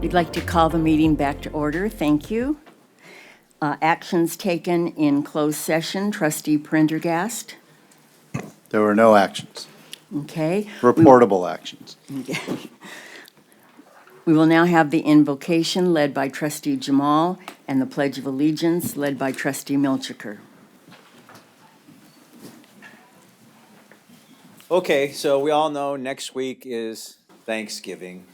We'd like to call the meeting back to order. Thank you. Actions taken in closed session. Trustee Prendergast. There were no actions, Okay. reportable actions. We will now have the invocation led by Trustee Jamal and the Pledge of Allegiance led by Trustee Milchiker. Okay, so we all know next week is Thanksgiving.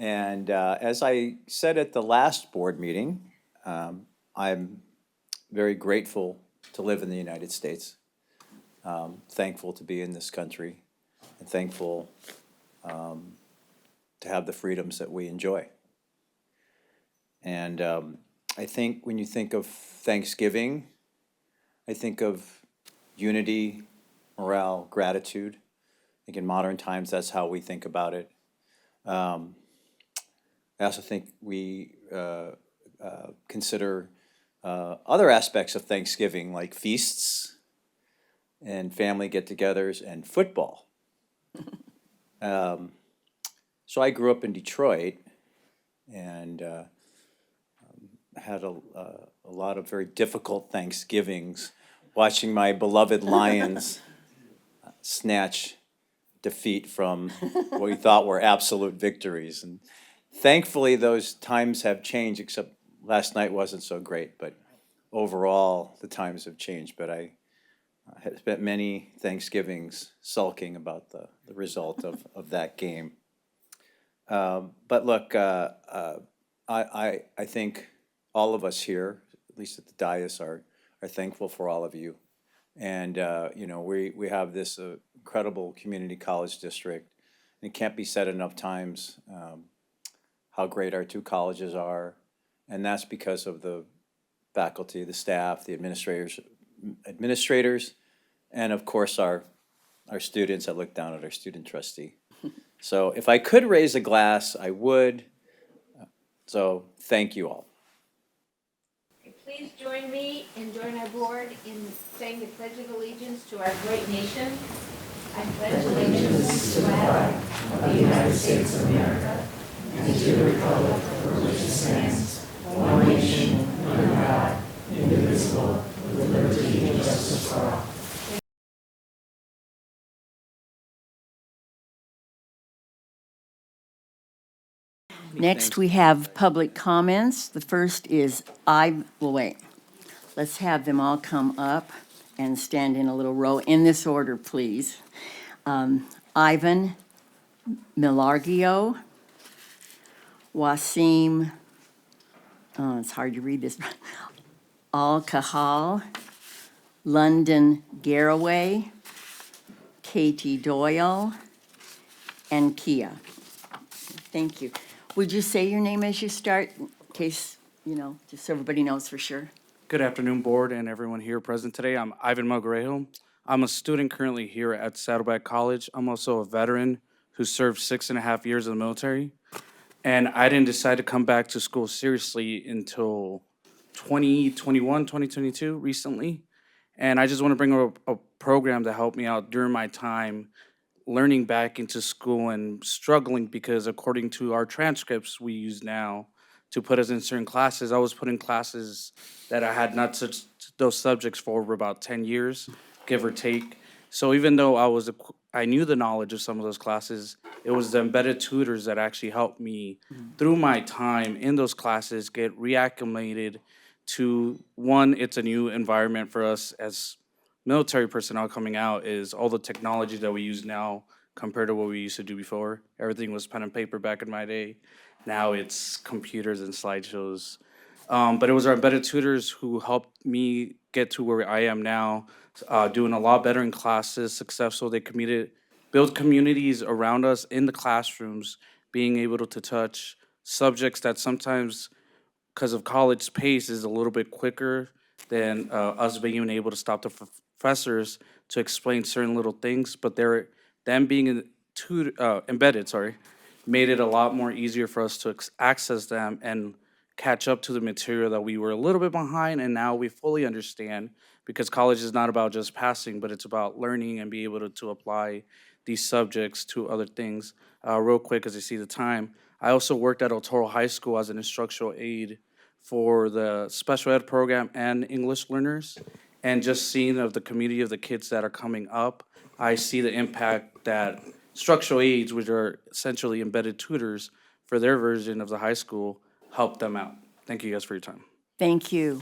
And as I said at the last board meeting, I'm very grateful to live in the United States, thankful to be in this country, and thankful to have the freedoms that we enjoy. And I think when you think of Thanksgiving, I think of unity, morale, gratitude. I think in modern times, that's how we think about it. I also think we consider other aspects of Thanksgiving, like feasts and family get-togethers and football. So I grew up in Detroit and had a lot of very difficult Thanksgivings watching my beloved Lions snatch defeat from what we thought were absolute victories. And thankfully, those times have changed, except last night wasn't so great. But overall, the times have changed. But I had spent many Thanksgivings sulking about the result of that game. But look, I think all of us here, at least at the dais, are thankful for all of you. And, you know, we have this incredible community college district. And it can't be said enough times how great our two colleges are. And that's because of the faculty, the staff, the administrators, and of course our students. I look down at our student trustee. So if I could raise a glass, I would. So thank you all. Please join me and join our board in saying the Pledge of Allegiance to our great nation. I pledge allegiance to the flag of the United States of America and to the republic for which it stands, one nation, under God, indivisible, with liberty and justice for all. Next, we have public comments. The first is let's have them all come up and stand in a little row in this order, please. Ivan Milargio, Wasim, it's hard to read this, Al-Kahal, London Garraway, Katie Doyle, and Kia. Thank you. Would you say your name as you start, in case, you know, just so everybody knows for sure? Good afternoon, board and everyone here present today. I'm Ivan Malgarejo. I'm a student currently here at Saddleback College. I'm also a veteran who served 6.5 years in the military. And I didn't decide to come back to school seriously until 2021, 2022, recently. And I just want to bring up a program to help me out during my time learning back into school and struggling, because according to our transcripts we use now to put us in certain classes, I was put in classes that I had not touched those subjects for over about 10 years, give or take. So even though I knew the knowledge of some of those classes, it was the embedded tutors that actually helped me through my time in those classes get reacclimated to, one, it's a new environment for us as military personnel coming out, is all the technology that we use now compared to what we used to do before. Everything was pen and paper back in my day. Now it's computers and slideshows. But it was our embedded tutors who helped me get to where I am now, doing a lot better in classes, successful. They build communities around us in the classrooms, being able to touch subjects that sometimes, because of college pace, is a little bit quicker than us being able to stop the professors to explain certain little things. But them being embedded, made it a lot more easier for us to access them and catch up to the material that we were a little bit behind, and now we fully understand, because college is not about just passing, but it's about learning and be able to apply these subjects to other things. Real quick, as I see the time, I also worked at El Toro High School as an instructional aide for the special ed program and English learners. And just seeing of the community of the kids that are coming up, I see the impact that structural aides, which are essentially embedded tutors for their version of the high school, help them out. Thank you guys for your time. Thank you.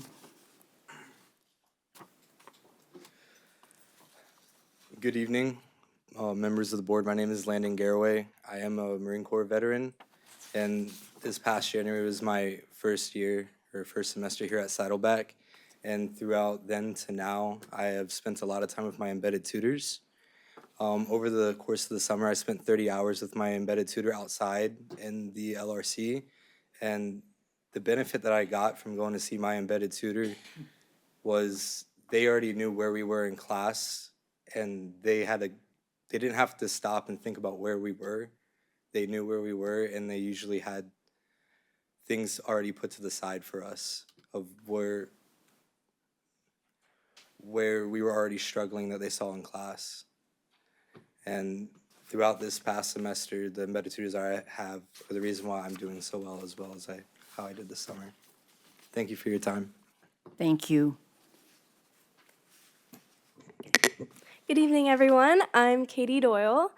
Good evening, members of the board. My name is Landon Garraway. I am a Marine Corps veteran, and this past January was my first year or first semester here at Saddleback. And throughout then to now, I have spent a lot of time with my embedded tutors. Over the course of the summer, I spent 30 hours with my embedded tutor outside in the LRC. And the benefit that I got from going to see my embedded tutor was they already knew where we were in class, and they didn't have to stop and think about where we were. They knew where we were, and they usually had things already put to the side for us of where we were already struggling that they saw in class. And throughout this past semester, the embedded tutors I have are the reason why I'm doing so well as how I did this summer. Thank you for your time. Thank you. Good evening, everyone. I'm Katie Doyle.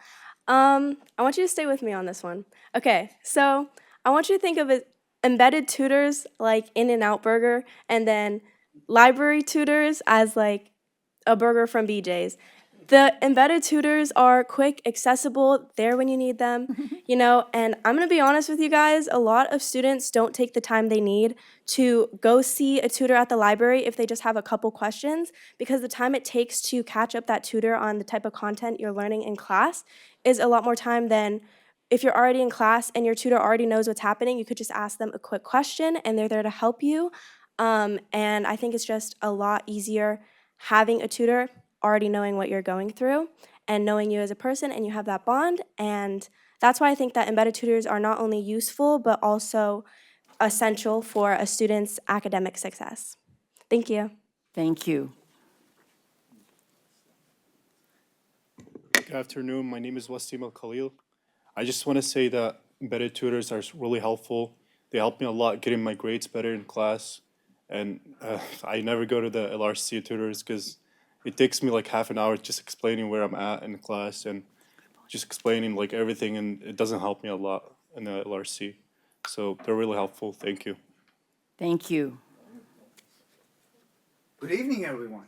I want you to stay with me on this one. Okay, so I want you to think of it, embedded tutors like In-N-Out Burger, and then library tutors as like a burger from BJ's. The embedded tutors are quick, accessible, there when you need them, you know, and I'm gonna be honest with you guys, a lot of students don't take the time they need to go see a tutor at the library if they just have a couple questions, because the time it takes to catch up that tutor on the type of content you're learning in class is a lot more time than if you're already in class and your tutor already knows what's happening. You could just ask them a quick question and they're there to help you. And I think it's just a lot easier having a tutor already knowing what you're going through and knowing you as a person, and you have that bond. And that's why I think that embedded tutors are not only useful, but also essential for a student's academic success. Thank you. Thank you. Good afternoon. My name is Wasim Al Khalil. I just want to say that embedded tutors are really helpful. They help me a lot getting my grades better in class. And I never go to the LRC tutors because it takes me like half an hour just explaining where I'm at in the class and just explaining like everything, and it doesn't help me a lot in the LRC. So they're really helpful. Thank you. Thank you. Good evening, everyone.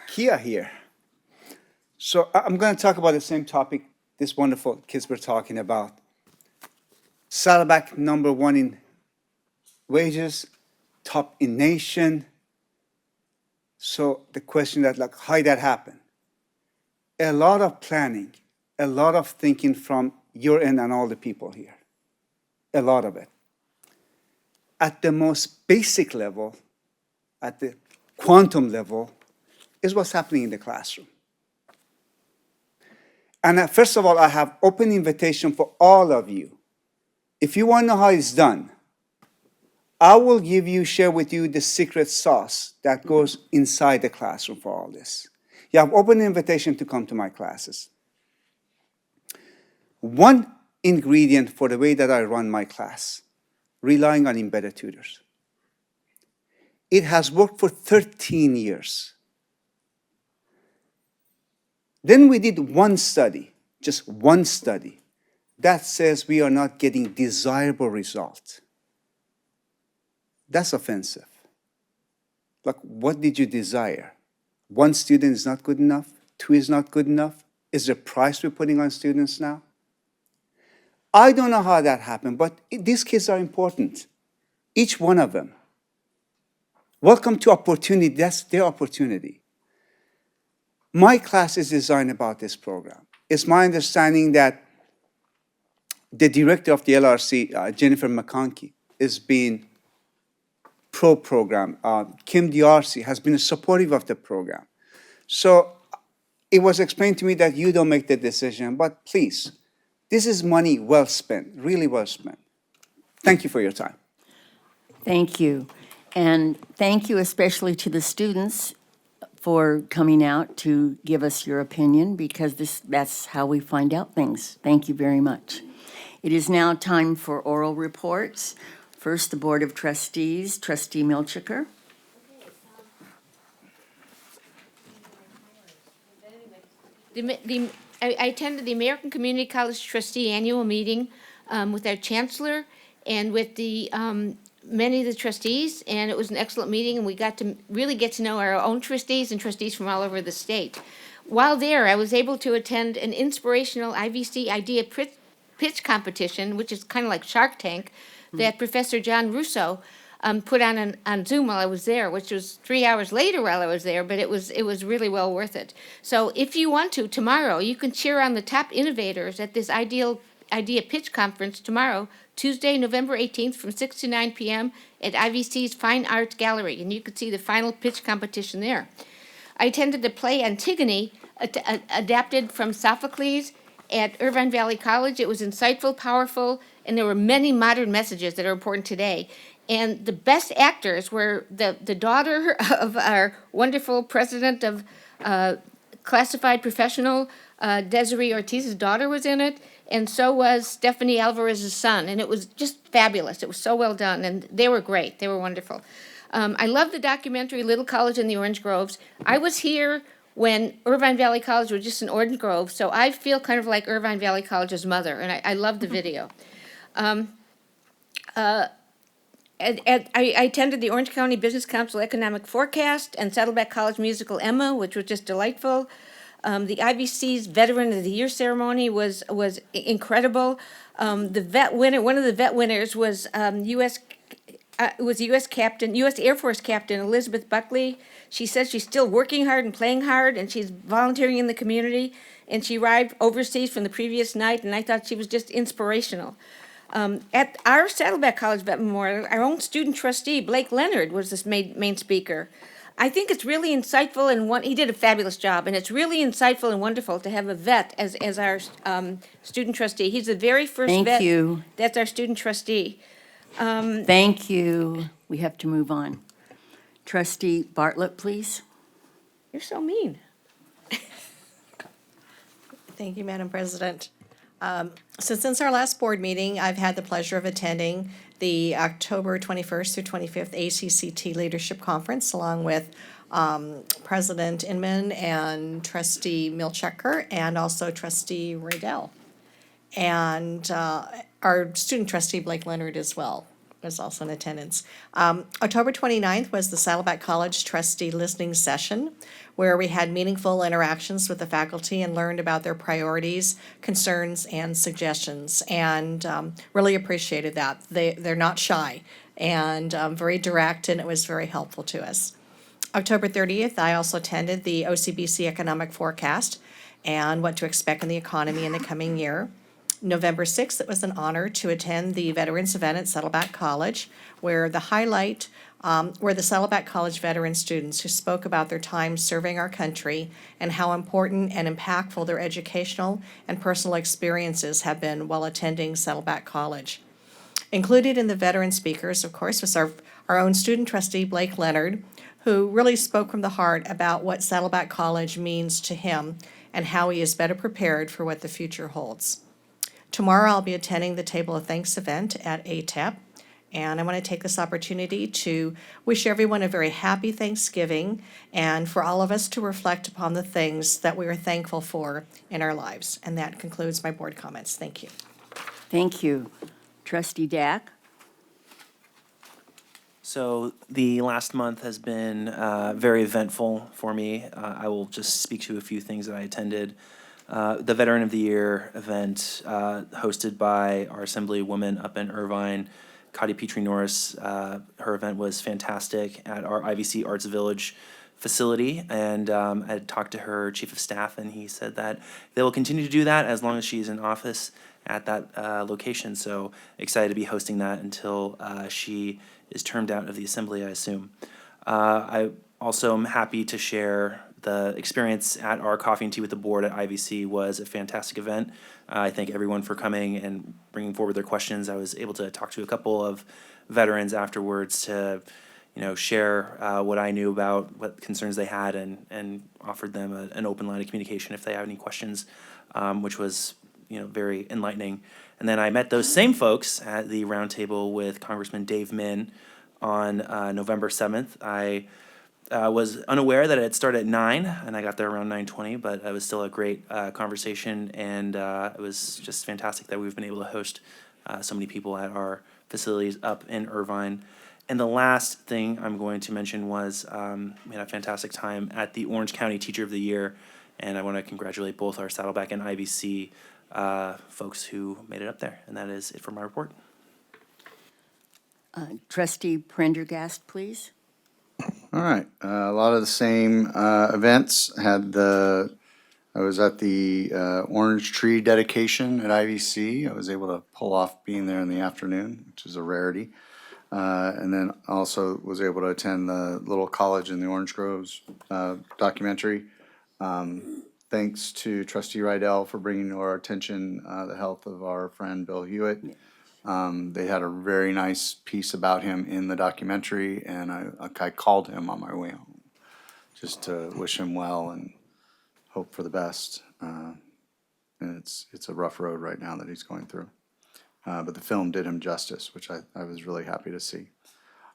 Kia here. So I'm going to talk about the same topic these wonderful kids were talking about. Saddleback #1 in wages, top in nation. So the question that, like, how did that happen? A lot of planning, a lot of thinking from your end and all the people here. A lot of it. At the most basic level, at the quantum level, is what's happening in the classroom. And first of all, I have open invitation for all of you. If you want to know how it's done, I will share with you the secret sauce that goes inside the classroom for all this. You have open invitation to come to my classes. One ingredient for the way that I run my class, relying on embedded tutors. It has worked for 13 years. Then we did one study, just one study, that says we are not getting desirable results. That's offensive. Like, what did you desire? One student is not good enough? Two is not good enough? Is there a price we're putting on students now? I don't know how that happened, but these kids are important. Each one of them. Welcome to opportunity. That's their opportunity. My class is designed about this program. It's my understanding that the director of the LRC, Jennifer McConkey, is being pro-program. Kim DRC has been supportive of the program. So it was explained to me that you don't make the decision, but please, this is money well spent, really well spent. Thank you for your time. Thank you. And thank you especially to the students for coming out to give us your opinion, because that's how we find out things. Thank you very much. It is now time for oral reports. First, the Board of Trustees, Trustee Milchiker. I attended the American Community College Trustee Annual Meeting with our chancellor and with the many of the trustees, and it was an excellent meeting, and we got to really get to know our own trustees and trustees from all over the state. While there, I was able to attend an inspirational IVC idea pitch competition, which is kind of like Shark Tank, that Professor John Russo put on Zoom while I was there, which was 3 hours later while I was there, but it was really well worth it. So if you want to, tomorrow, you can cheer on the top innovators at this idea pitch conference tomorrow, Tuesday, November 18th from 6 to 9 p.m. at IVC's Fine Arts Gallery, and you can see the final pitch competition there. I attended the play Antigone, adapted from Sophocles at Irvine Valley College. It was insightful, powerful, and there were many modern messages that are important today. And the best actors were the daughter of our wonderful president of Classified Professional, Desiree Ortiz's daughter was in it, and so was Stephanie Alvarez's son, and it was just fabulous. It was so well done, and they were great. They were wonderful. I love the documentary Little College in the Orange Groves. I was here when Irvine Valley College was just an Orange Grove, so I feel kind of like Irvine Valley College's mother, and I love the video. I attended the Orange County Business Council Economic Forecast and Saddleback College musical Emma, which was just delightful. The IVC's Veteran of the Year ceremony was incredible. The vet winner, one of the vet winners was U.S. Air Force Captain Elizabeth Buckley. She says she's still working hard and playing hard, and she's volunteering in the community. And she arrived overseas from the previous night, and I thought she was just inspirational. At our Saddleback College Vet Memorial, our own student trustee, Blake Leonard, was this main speaker. I think it's really insightful, and he did a fabulous job, and it's really insightful and wonderful to have a vet as our student trustee. He's the very first vet. Thank you. That's our student trustee. Thank you. We have to move on. Trustee Bartlett, please. You're so mean. Thank you, Madam President. So since our last board meeting, I've had the pleasure of attending the October 21st through 25th ACCT Leadership Conference, along with President Inman and Trustee Milchecker, and also Trustee Radell. And our student trustee, Blake Leonard, as well, was also in attendance. October 29th was the Saddleback College trustee listening session, where we had meaningful interactions with the faculty and learned about their priorities, concerns, and suggestions, and really appreciated that. They're not shy and very direct, and it was very helpful to us. October 30th, I also attended the OCBC Economic Forecast and what to expect in the economy in the coming year. November 6th, it was an honor to attend the Veterans event at Saddleback College, where the highlight were the Saddleback College veteran students who spoke about their time serving our country and how important and impactful their educational and personal experiences have been while attending Saddleback College. Included in the veteran speakers, of course, was our own student trustee, Blake Leonard, who really spoke from the heart about what Saddleback College means to him and how he is better prepared for what the future holds. Tomorrow, I'll be attending the Table of Thanks event at ATEP, and I want to take this opportunity to wish everyone a very happy Thanksgiving and for all of us to reflect upon the things that we are thankful for in our lives. And that concludes my board comments. Thank you. Thank you. Trustee Dack. So the last month has been very eventful for me. I will just speak to a few things that I attended. The Veteran of the Year event hosted by our Assemblywoman up in Irvine, Cotty Petrie-Norris. Her event was fantastic at our IVC Arts Village facility, and I had talked to her chief of staff, and he said that they will continue to do that as long as she's in office at that location. So excited to be hosting that until she is termed out of the assembly, I assume. I also am happy to share the experience at our Coffee and Tea with the Board at IVC was a fantastic event. I thank everyone for coming and bringing forward their questions. I was able to talk to a couple of veterans afterwards to, share what I knew about what concerns they had and offered them an open line of communication if they have any questions, which was very enlightening. And then I met those same folks at the roundtable with Congressman Dave Min on November 7th. I was unaware that it had started at 9, and I got there around 9:20, but it was still a great conversation, and it was just fantastic that we've been able to host so many people at our facilities up in Irvine. And the last thing I'm going to mention was we had a fantastic time at the Orange County Teacher of the Year, and I want to congratulate both our Saddleback and IBC folks who made it up there. And that is it for my report. Trustee Prendergast, please. All right, a lot of the same events. I was at the orange tree dedication at IVC. I was able to pull off being there in the afternoon, which is a rarity. And then also was able to attend the Little College in the Orange Groves documentary. Thanks to Trustee Rydell for bringing to our attention the health of our friend Bill Hewitt. They had a very nice piece about him in the documentary, and I called him on my way home just to wish him well and hope for the best. And it's a rough road right now that he's going through. But the film did him justice, which I was really happy to see.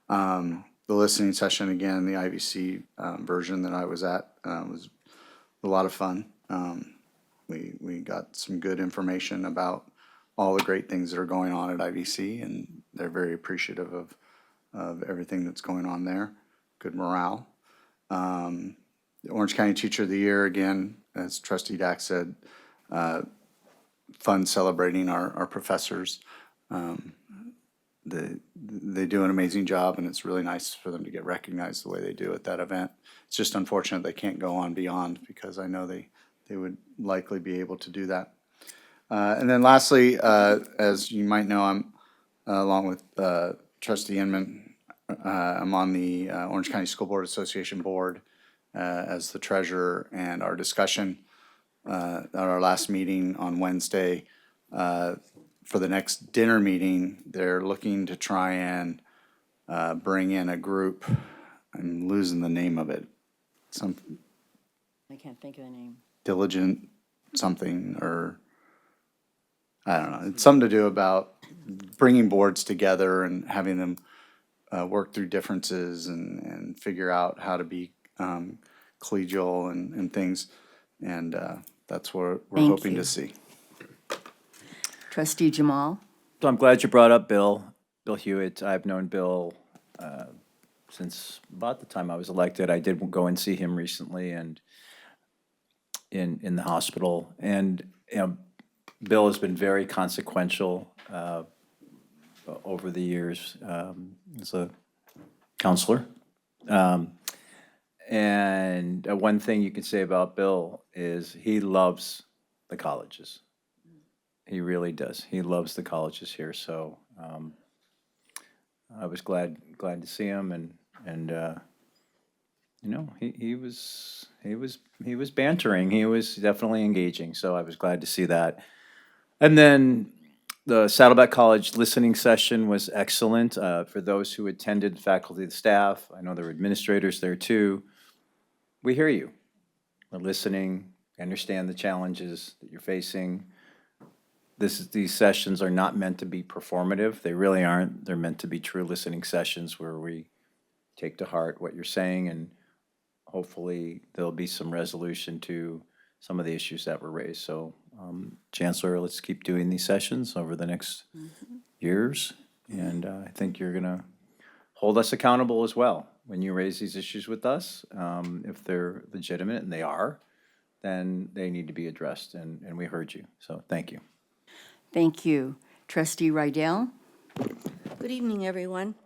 The listening session, again, the IVC version that I was at was a lot of fun. We got some good information about all the great things that are going on at IVC, and they're very appreciative of everything that's going on there. Good morale. The Orange County Teacher of the Year, again, as Trustee Dax said, fun celebrating our professors. They do an amazing job, and it's really nice for them to get recognized the way they do at that event. It's just unfortunate they can't go on beyond, because I know they would likely be able to do that. And then lastly, as you might know, I'm along with Trustee Inman, I'm on the Orange County School Board Association Board as the treasurer, and our discussion at our last meeting on Wednesday, for the next dinner meeting, they're looking to try and bring in a group. I'm losing the name of it. Some I can't think of the name. diligent something, or I don't know. It's something to do about bringing boards together and having them work through differences and figure out how to be collegial and things. And that's what we're Thank hoping you. to see. Trustee Jamal? So I'm glad you brought up Bill Hewitt. I've known Bill since about the time I was elected. I did go and see him recently, and in the hospital. And Bill has been very consequential over the years as a counselor. And one thing you can say about Bill is he loves the colleges. He really does. He loves the colleges here. So I was glad to see him, and he was bantering. He was definitely engaging. So I was glad to see that. And then the Saddleback College listening session was excellent for those who attended, faculty, the staff. I know there were administrators there too. We hear you. We're listening, understand the challenges that you're facing. These sessions are not meant to be performative. They really aren't. They're meant to be true listening sessions where we take to heart what you're saying, and hopefully there'll be some resolution to some of the issues that were raised. So, Chancellor, let's keep doing these sessions over the next years, and I think you're gonna hold us accountable as well when you raise these issues with us. If they're legitimate, and they are, then they need to be addressed, and we heard you. So, thank you. Thank you. Trustee Rydell? Good evening, everyone.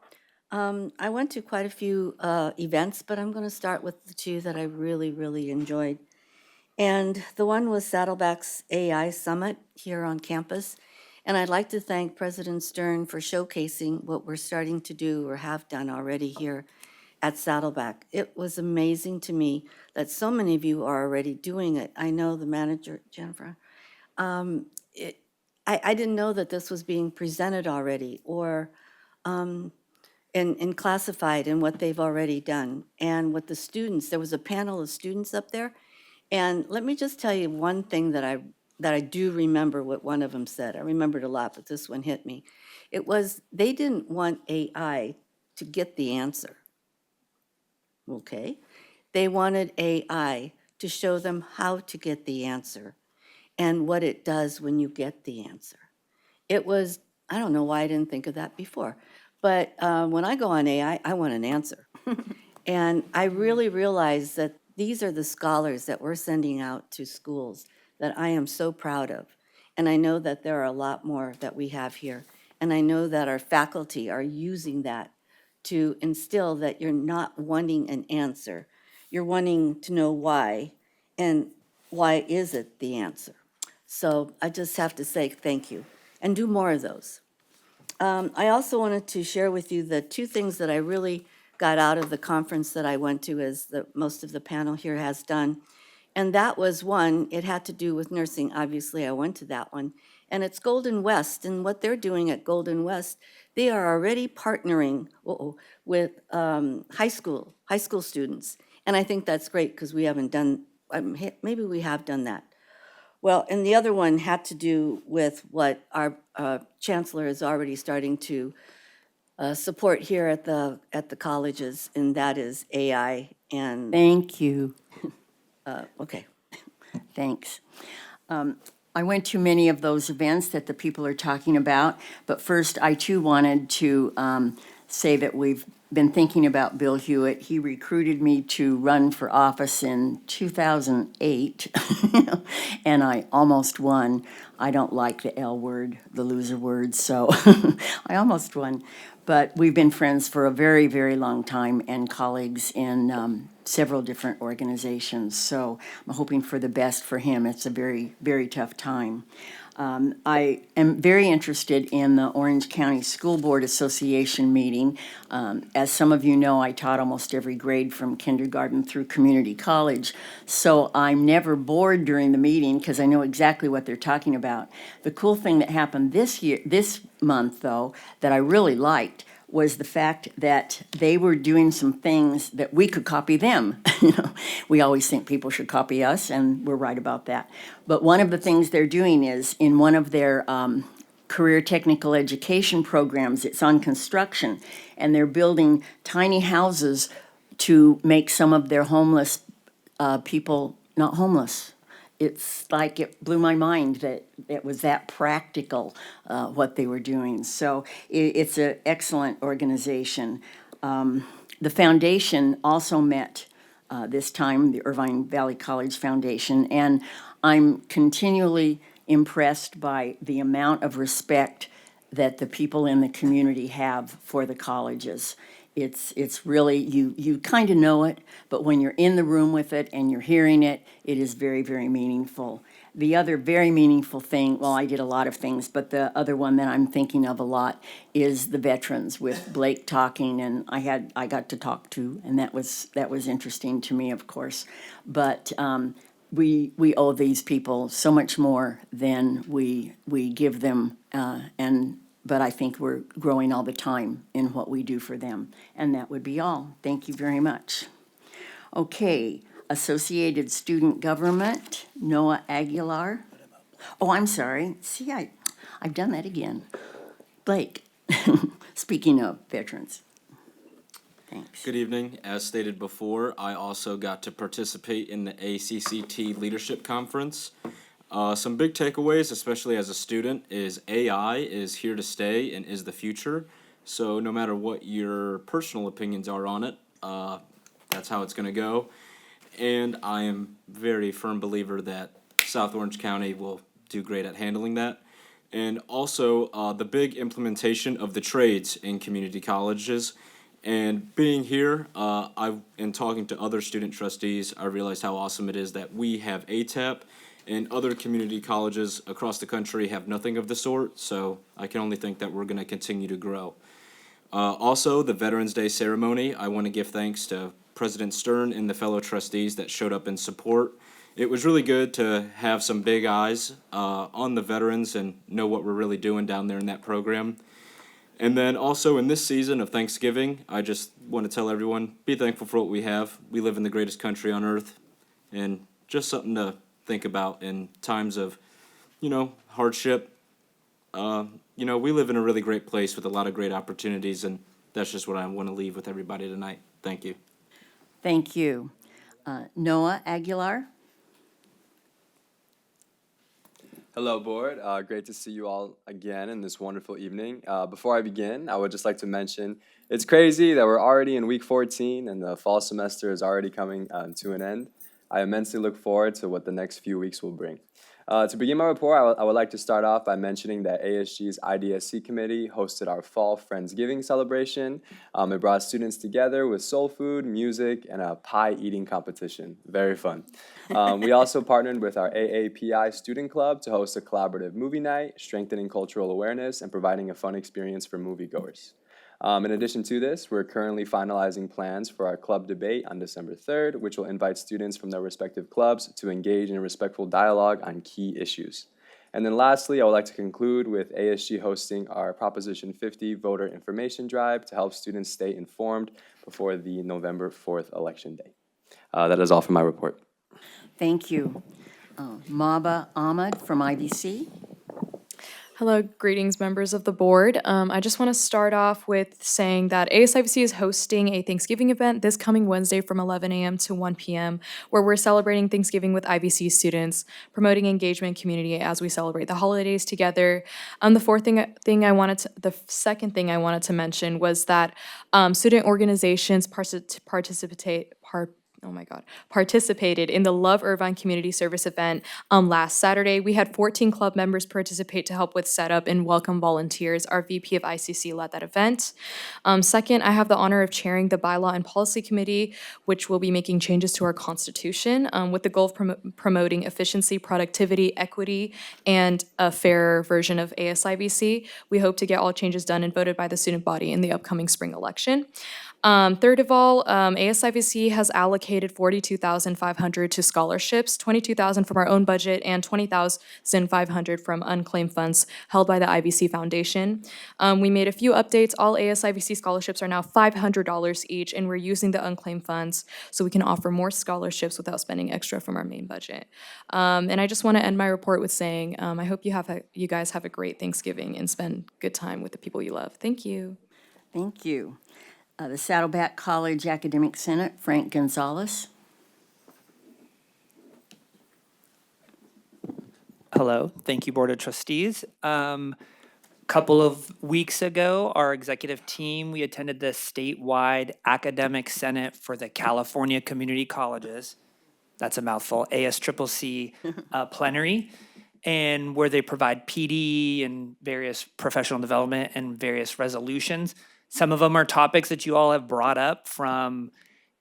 I went to quite a few events, but I'm going to start with the two that I really, really enjoyed. And the one was Saddleback's AI Summit here on campus. And I'd like to thank President Stern for showcasing what we're starting to do or have done already here at Saddleback. It was amazing to me that so many of you are already doing it. I know the manager, Jennifer, I didn't know that this was being presented already or and classified in what they've already done. And with the students, there was a panel of students up there. And let me just tell you one thing that that I do remember what one of them said. I remembered a lot, but this one hit me. It was, they didn't want AI to get the answer. Okay? They wanted AI to show them how to get the answer and what it does when you get the answer. It was, I don't know why I didn't think of that before, but when I go on AI, I want an answer. And I really realize that these are the scholars that we're sending out to schools that I am so proud of. And I know that there are a lot more that we have here. And I know that our faculty are using that to instill that you're not wanting an answer. You're wanting to know why, and why is it the answer? So I just have to say thank you, and do more of those. I also wanted to share with you the two things that I really got out of the conference that I went to, as most of the panel here has done. And that was one, it had to do with nursing. Obviously, I went to that one. And it's Golden West. And what they're doing at Golden West, they are already partnering with high school students. And I think that's great because we haven't done, maybe we have done that. Well, and the other one had to do with what our chancellor is already starting to support here at the colleges, and that is AI and, Thank you. okay. Thanks. I went to many of those events that the people are talking about, but first, I too wanted to say that we've been thinking about Bill Hewitt. He recruited me to run for office in 2008, and I almost won. I don't like the L word, the loser word, so I almost won. But we've been friends for a very, very long time and colleagues in several different organizations. So I'm hoping for the best for him. It's a very, very tough time. I am very interested in the Orange County School Board Association meeting. As some of you know, I taught almost every grade from kindergarten through community college. So I'm never bored during the meeting because I know exactly what they're talking about. The cool thing that happened this month, though, that I really liked was the fact that they were doing some things that we could copy them. You know, we always think people should copy us, and we're right about that. But one of the things they're doing is in one of their career technical education programs, it's on construction, and they're building tiny houses to make some of their homeless people not homeless. It's like it blew my mind that it was that practical, what they were doing. So it's an excellent organization. The foundation also met this time, the Irvine Valley College Foundation, and I'm continually impressed by the amount of respect that the people in the community have for the colleges. It's really, you kind of know it, but when you're in the room with it and you're hearing it, it is very, very meaningful. The other very meaningful thing, well, I did a lot of things, but the other one that I'm thinking of a lot is the veterans with Blake talking, and I got to talk to, and that was interesting to me, of course. But we owe these people so much more than we give them, but I think we're growing all the time in what we do for them. And that would be all. Thank you very much. Okay, Associated Student Government, Noah Aguilar. Oh, I'm sorry. See, I've done that again. Blake, speaking of veterans. Thanks. Good evening. As stated before, I also got to participate in the ACCT Leadership Conference. Some big takeaways, especially as a student, is AI is here to stay and is the future. So no matter what your personal opinions are on it, that's how it's going to go. And I am very firm believer that South Orange County will do great at handling that. And also the big implementation of the trades in community colleges. And being here, and talking to other student trustees, I realized how awesome it is that we have ATAP, and other community colleges across the country have nothing of the sort, so I can only think that we're going to continue to grow. Also, the Veterans Day ceremony, I want to give thanks to President Stern and the fellow trustees that showed up in support. It was really good to have some big eyes on the veterans and know what we're really doing down there in that program. And then also in this season of Thanksgiving, I just want to tell everyone, be thankful for what we have. We live in the greatest country on earth, and just something to think about in times of hardship. We live in a really great place with a lot of great opportunities, and that's just what I want to leave with everybody tonight. Thank you. Thank you. Noah Aguilar? Hello, board. Great to see you all again in this wonderful evening. Before I begin, I would just like to mention it's crazy that we're already in week 14 and the fall semester is already coming to an end. I immensely look forward to what the next few weeks will bring. To begin my report, I would like to start off by mentioning that ASG's IDSC committee hosted our fall Friendsgiving celebration. It brought students together with soul food, music, and a pie eating competition. Very fun. We also partnered with our AAPI student club to host a collaborative movie night, strengthening cultural awareness and providing a fun experience for moviegoers. In addition to this, we're currently finalizing plans for our club debate on December 3rd, which will invite students from their respective clubs to engage in a respectful dialogue on key issues. And then lastly, I would like to conclude with ASG hosting our Proposition 50 voter information drive to help students stay informed before the November 4th election day. That is all for my report. Thank you. Maba Ahmed from IBC? Hello, greetings, members of the board. I just want to start off with saying that ASIBC is hosting a Thanksgiving event this coming Wednesday from 11 a.m. to 1 p.m., where we're celebrating Thanksgiving with IBC students, promoting engagement in community as we celebrate the holidays together. The second thing I wanted to mention was that student organizations participated in the Love Irvine Community Service event last Saturday. We had 14 club members participate to help with setup and welcome volunteers. Our VP of ICC led that event. Second, I have the honor of chairing the Bylaw and Policy Committee, which will be making changes to our Constitution with the goal of promoting efficiency, productivity, equity, and a fairer version of ASIBC. We hope to get all changes done and voted by the student body in the upcoming spring election. Third of all, ASIBC has allocated $42,500 to scholarships, $22,000 from our own budget, and $20,500 from unclaimed funds held by the IBC Foundation. We made a few updates. All ASIBC scholarships are now $500 each, and we're using the unclaimed funds so we can offer more scholarships without spending extra from our main budget. And I just want to end my report with saying I hope you guys have a great Thanksgiving and spend good time with the people you love. Thank you. Thank you. The Saddleback College Academic Senate, Frank Gonzalez. Hello, thank you, Board of Trustees. Couple of weeks ago, our executive team, we attended the statewide Academic Senate for the California Community Colleges. That's a mouthful, ASCCC plenary, and where they provide PD and various professional development and various resolutions. Some of them are topics that you all have brought up from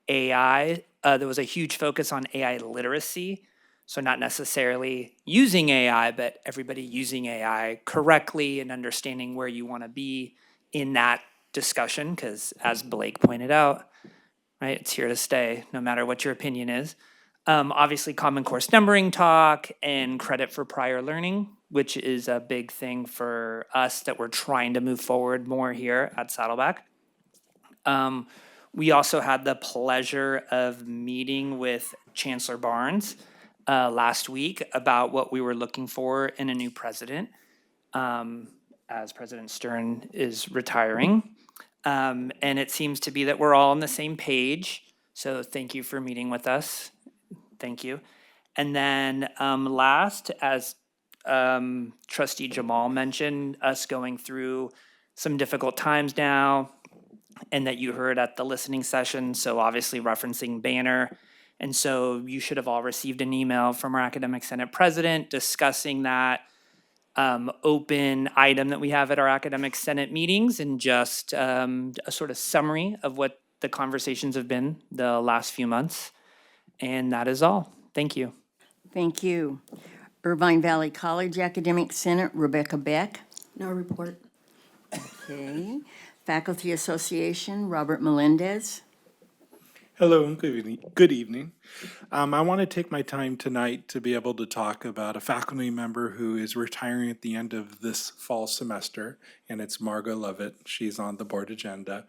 AI. There was a huge focus on AI literacy. So not necessarily using AI, but everybody using AI correctly and understanding where you want to be in that discussion. Because as Blake pointed out, right, it's here to stay, no matter what your opinion is. Obviously, Common Core numbering talk and credit for prior learning, which is a big thing for us that we're trying to move forward more here at Saddleback. We also had the pleasure of meeting with Chancellor Barnes last week about what we were looking for in a new president, as President Stern is retiring. And it seems to be that we're all on the same page. So thank you for meeting with us. Thank you. And then last, as Trustee Jamal mentioned, us going through some difficult times now, and that you heard at the listening session, so obviously referencing Banner. And so you should have all received an email from our Academic Senate President discussing that open item that we have at our Academic Senate meetings, and just a sort of summary of what the conversations have been the last few months. And that is all. Thank you. Thank you. Irvine Valley College Academic Senate, Rebecca Beck. No report. Okay. Faculty Association, Robert Melendez. Hello and good evening. I want to take my time tonight to be able to talk about a faculty member who is retiring at the end of this fall semester, and it's Margot Lovett. She's on the board agenda.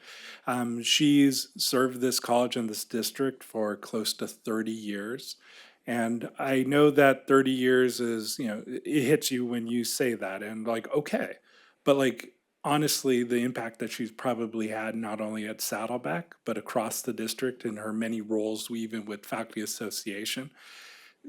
She's served this college and this district for close to 30 years, And I know that 30 years is, it hits you when you say that and like, okay. But like, honestly, the impact that she's probably had not only at Saddleback, but across the district in her many roles, even with faculty association,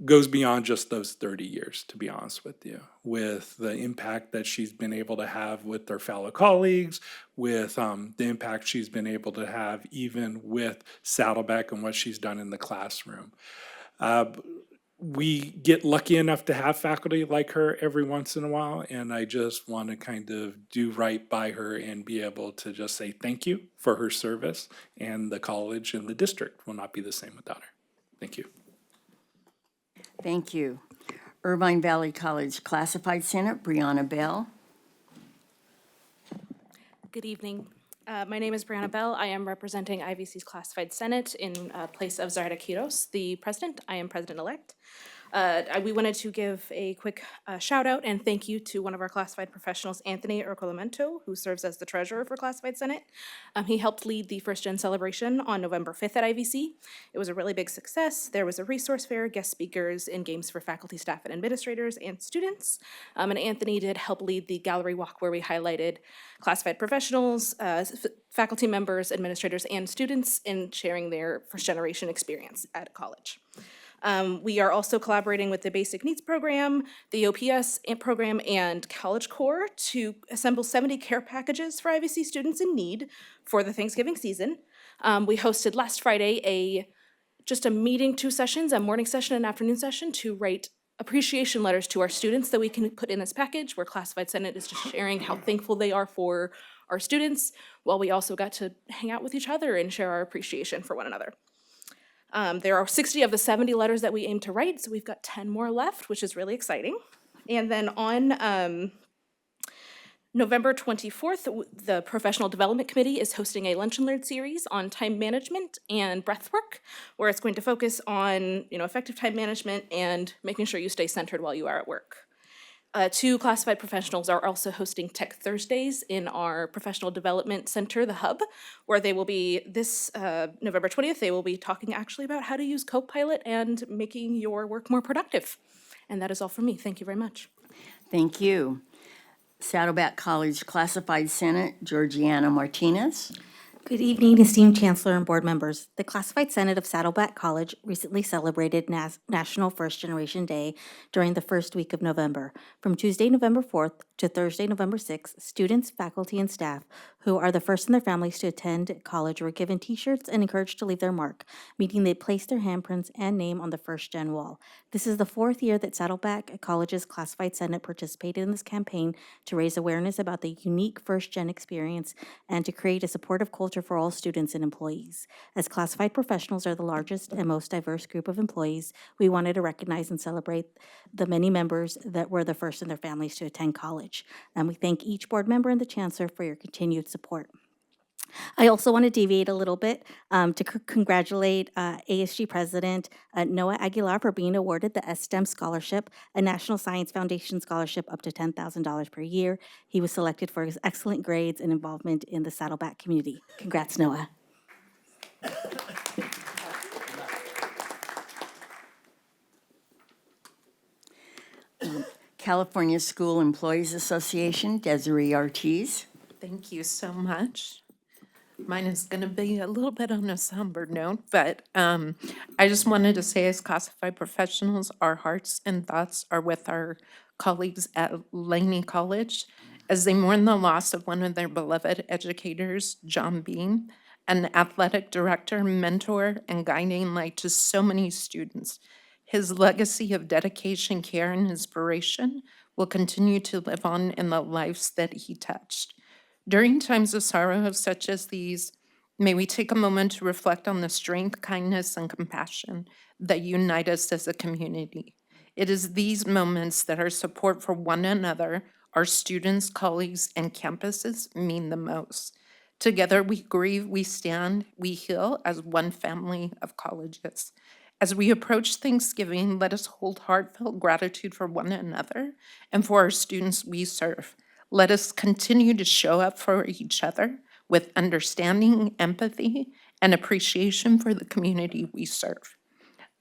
goes beyond just those 30 years, to be honest with you, with the impact that she's been able to have with her fellow colleagues, with the impact she's been able to have even with Saddleback and what she's done in the classroom. We get lucky enough to have faculty like her every once in a while, and I just want to kind of do right by her and be able to just say thank you for her service, and the college and the district will not be the same without her. Thank you. Thank you. Irvine Valley College Classified Senate, Brianna Bell. Good evening. My name is Brianna Bell. I am representing IVC's Classified Senate in place of Zarda Quiros, the president. I am president-elect. We wanted to give a quick shout out and thank you to one of our classified professionals, Anthony Ercolamento, who serves as the treasurer for Classified Senate. He helped lead the First Gen celebration on November 5th at IVC. It was a really big success. There was a resource fair, guest speakers, and games for faculty, staff, and administrators and students. And Anthony did help lead the gallery walk where we highlighted classified professionals, faculty members, administrators, and students in sharing their first generation experience at college. We are also collaborating with the Basic Needs Program, the OPS program, and College Corps to assemble 70 care packages for IVC students in need for the Thanksgiving season. We hosted last Friday just a meeting, 2 sessions, a morning session and afternoon session, to write appreciation letters to our students that we can put in this package, where Classified Senate is just sharing how thankful they are for our students, while we also got to hang out with each other and share our appreciation for one another. There are 60 of the 70 letters that we aim to write, so we've got 10 more left, which is really exciting. And then on November 24th, the Professional Development Committee is hosting a Lunch and Learn series on time management and breathwork, where it's going to focus on effective time management and making sure you stay centered while you are at work. 2 classified professionals are also hosting Tech Thursdays in our Professional Development Center, the Hub, where they will be this November 20th, they will be talking actually about how to use Copilot and making your work more productive. And that is all from me. Thank you very much. Thank you. Saddleback College Classified Senate, Georgiana Martinez. Good evening, esteemed Chancellor and board members. The Classified Senate of Saddleback College recently celebrated National First Generation Day during the first week of November. From Tuesday, November 4th to Thursday, November 6th, students, faculty, and staff who are the first in their families to attend college were given T-shirts and encouraged to leave their mark, meaning they placed their handprints and name on the First Gen wall. This is the 4th year that Saddleback College's Classified Senate participated in this campaign to raise awareness about the unique First Gen experience and to create a supportive culture for all students and employees. As classified professionals are the largest and most diverse group of employees, we wanted to recognize and celebrate the many members that were the first in their families to attend college. And we thank each board member and the chancellor for your continued support. I also want to deviate a little bit to congratulate ASG President Noah Aguilar for being awarded the STEM Scholarship, a National Science Foundation scholarship up to $10,000 per year. He was selected for his excellent grades and involvement in the Saddleback community. Congrats, Noah. California School Employees Association, Desiree Ortiz. Thank you so much. Mine is going to be a little bit on a somber note, but I just wanted to say, as classified professionals, our hearts and thoughts are with our colleagues at Laney College as they mourn the loss of one of their beloved educators, John Beam, an athletic director, mentor, and guiding light to so many students. His legacy of dedication, care, and inspiration will continue to live on in the lives that he touched. During times of sorrow such as these, may we take a moment to reflect on the strength, kindness, and compassion that unite us as a community. It is these moments that our support for one another, our students, colleagues, and campuses mean the most. Together we grieve, we stand, we heal as one family of colleges. As we approach Thanksgiving, let us hold heartfelt gratitude for one another and for our students we serve. Let us continue to show up for each other with understanding, empathy, and appreciation for the community we serve.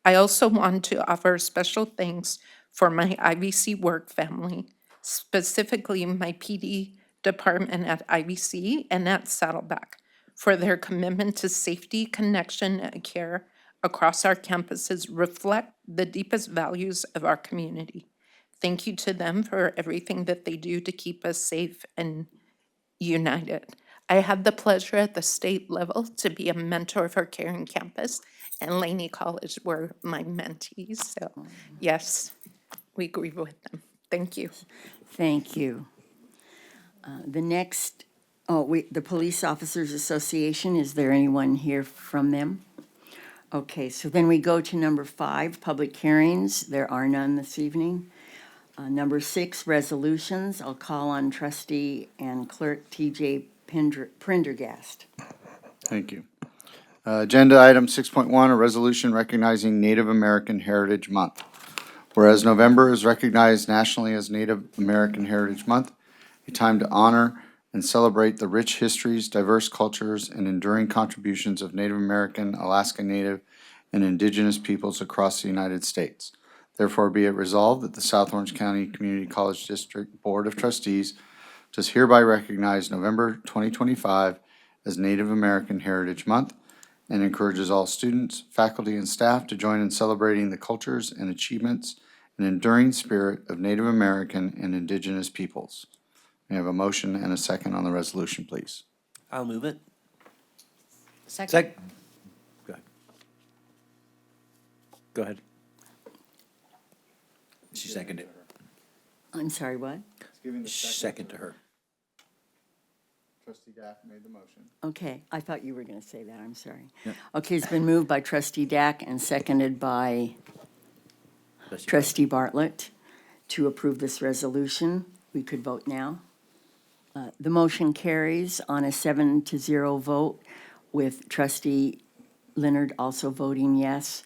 I also want to offer special thanks for my IVC work family, specifically my PD department at IVC and at Saddleback, for their commitment to safety, connection, and care across our campuses reflect the deepest values of our community. Thank you to them for everything that they do to keep us safe and united. I had the pleasure at the state level to be a mentor for Caring Campus, and Laney College were my mentees. So, yes, we agree with them. Thank you. Thank you. The next, the Police Officers Association, is there anyone here from them? Okay, so then we go to number 5, public hearings. There are none this evening. Number 6, resolutions. I'll call on trustee and clerk TJ Prendergast. Thank you. Agenda item 6.1, a resolution recognizing Native American Heritage Month. Whereas November is recognized nationally as Native American Heritage Month, a time to honor and celebrate the rich histories, diverse cultures, and enduring contributions of Native American, Alaska Native, and Indigenous peoples across the United States. Therefore, be it resolved that the South Orange County Community College District Board of Trustees does hereby recognize November 2025 as Native American Heritage Month and encourages all students, faculty, and staff to join in celebrating the cultures and achievements and enduring spirit of Native American and Indigenous peoples. May I have a motion and a second on the resolution, please? I'll move it. Second. Go ahead. Go ahead. She seconded. I'm sorry, what? Second to her. Trustee Dack made the motion. Okay, I thought you were going to say that, I'm sorry. Yep. Okay, it's been moved by trustee Dack and seconded by trustee Bartlett to approve this resolution. We could vote now. The motion carries on a 7-0 vote with trustee Leonard also voting yes.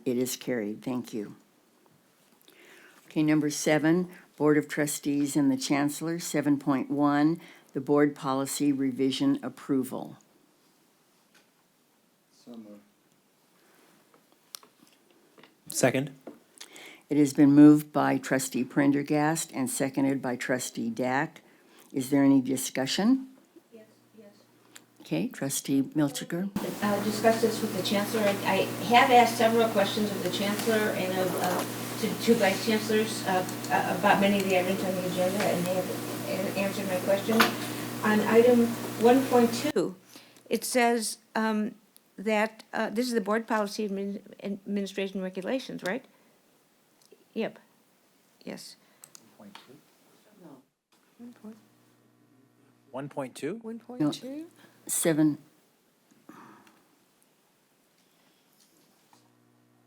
It is carried. Thank you. Okay, number 7, Board of Trustees and the Chancellor. 7.1, the Board Policy Revision Approval. So moved. Second. It has been moved by trustee Prendergast and seconded by trustee Dack. Is there any discussion? Yes. Okay, trustee Milchiker. Discuss this with the Chancellor. I have asked several questions of the Chancellor and of to two Vice Chancellors about many of the items on the agenda, and they have answered my questions. On item 1.2, it says that this is the Board Policy Administration Regulations, right? Yep. Yes. 1.2? 1.2? 7.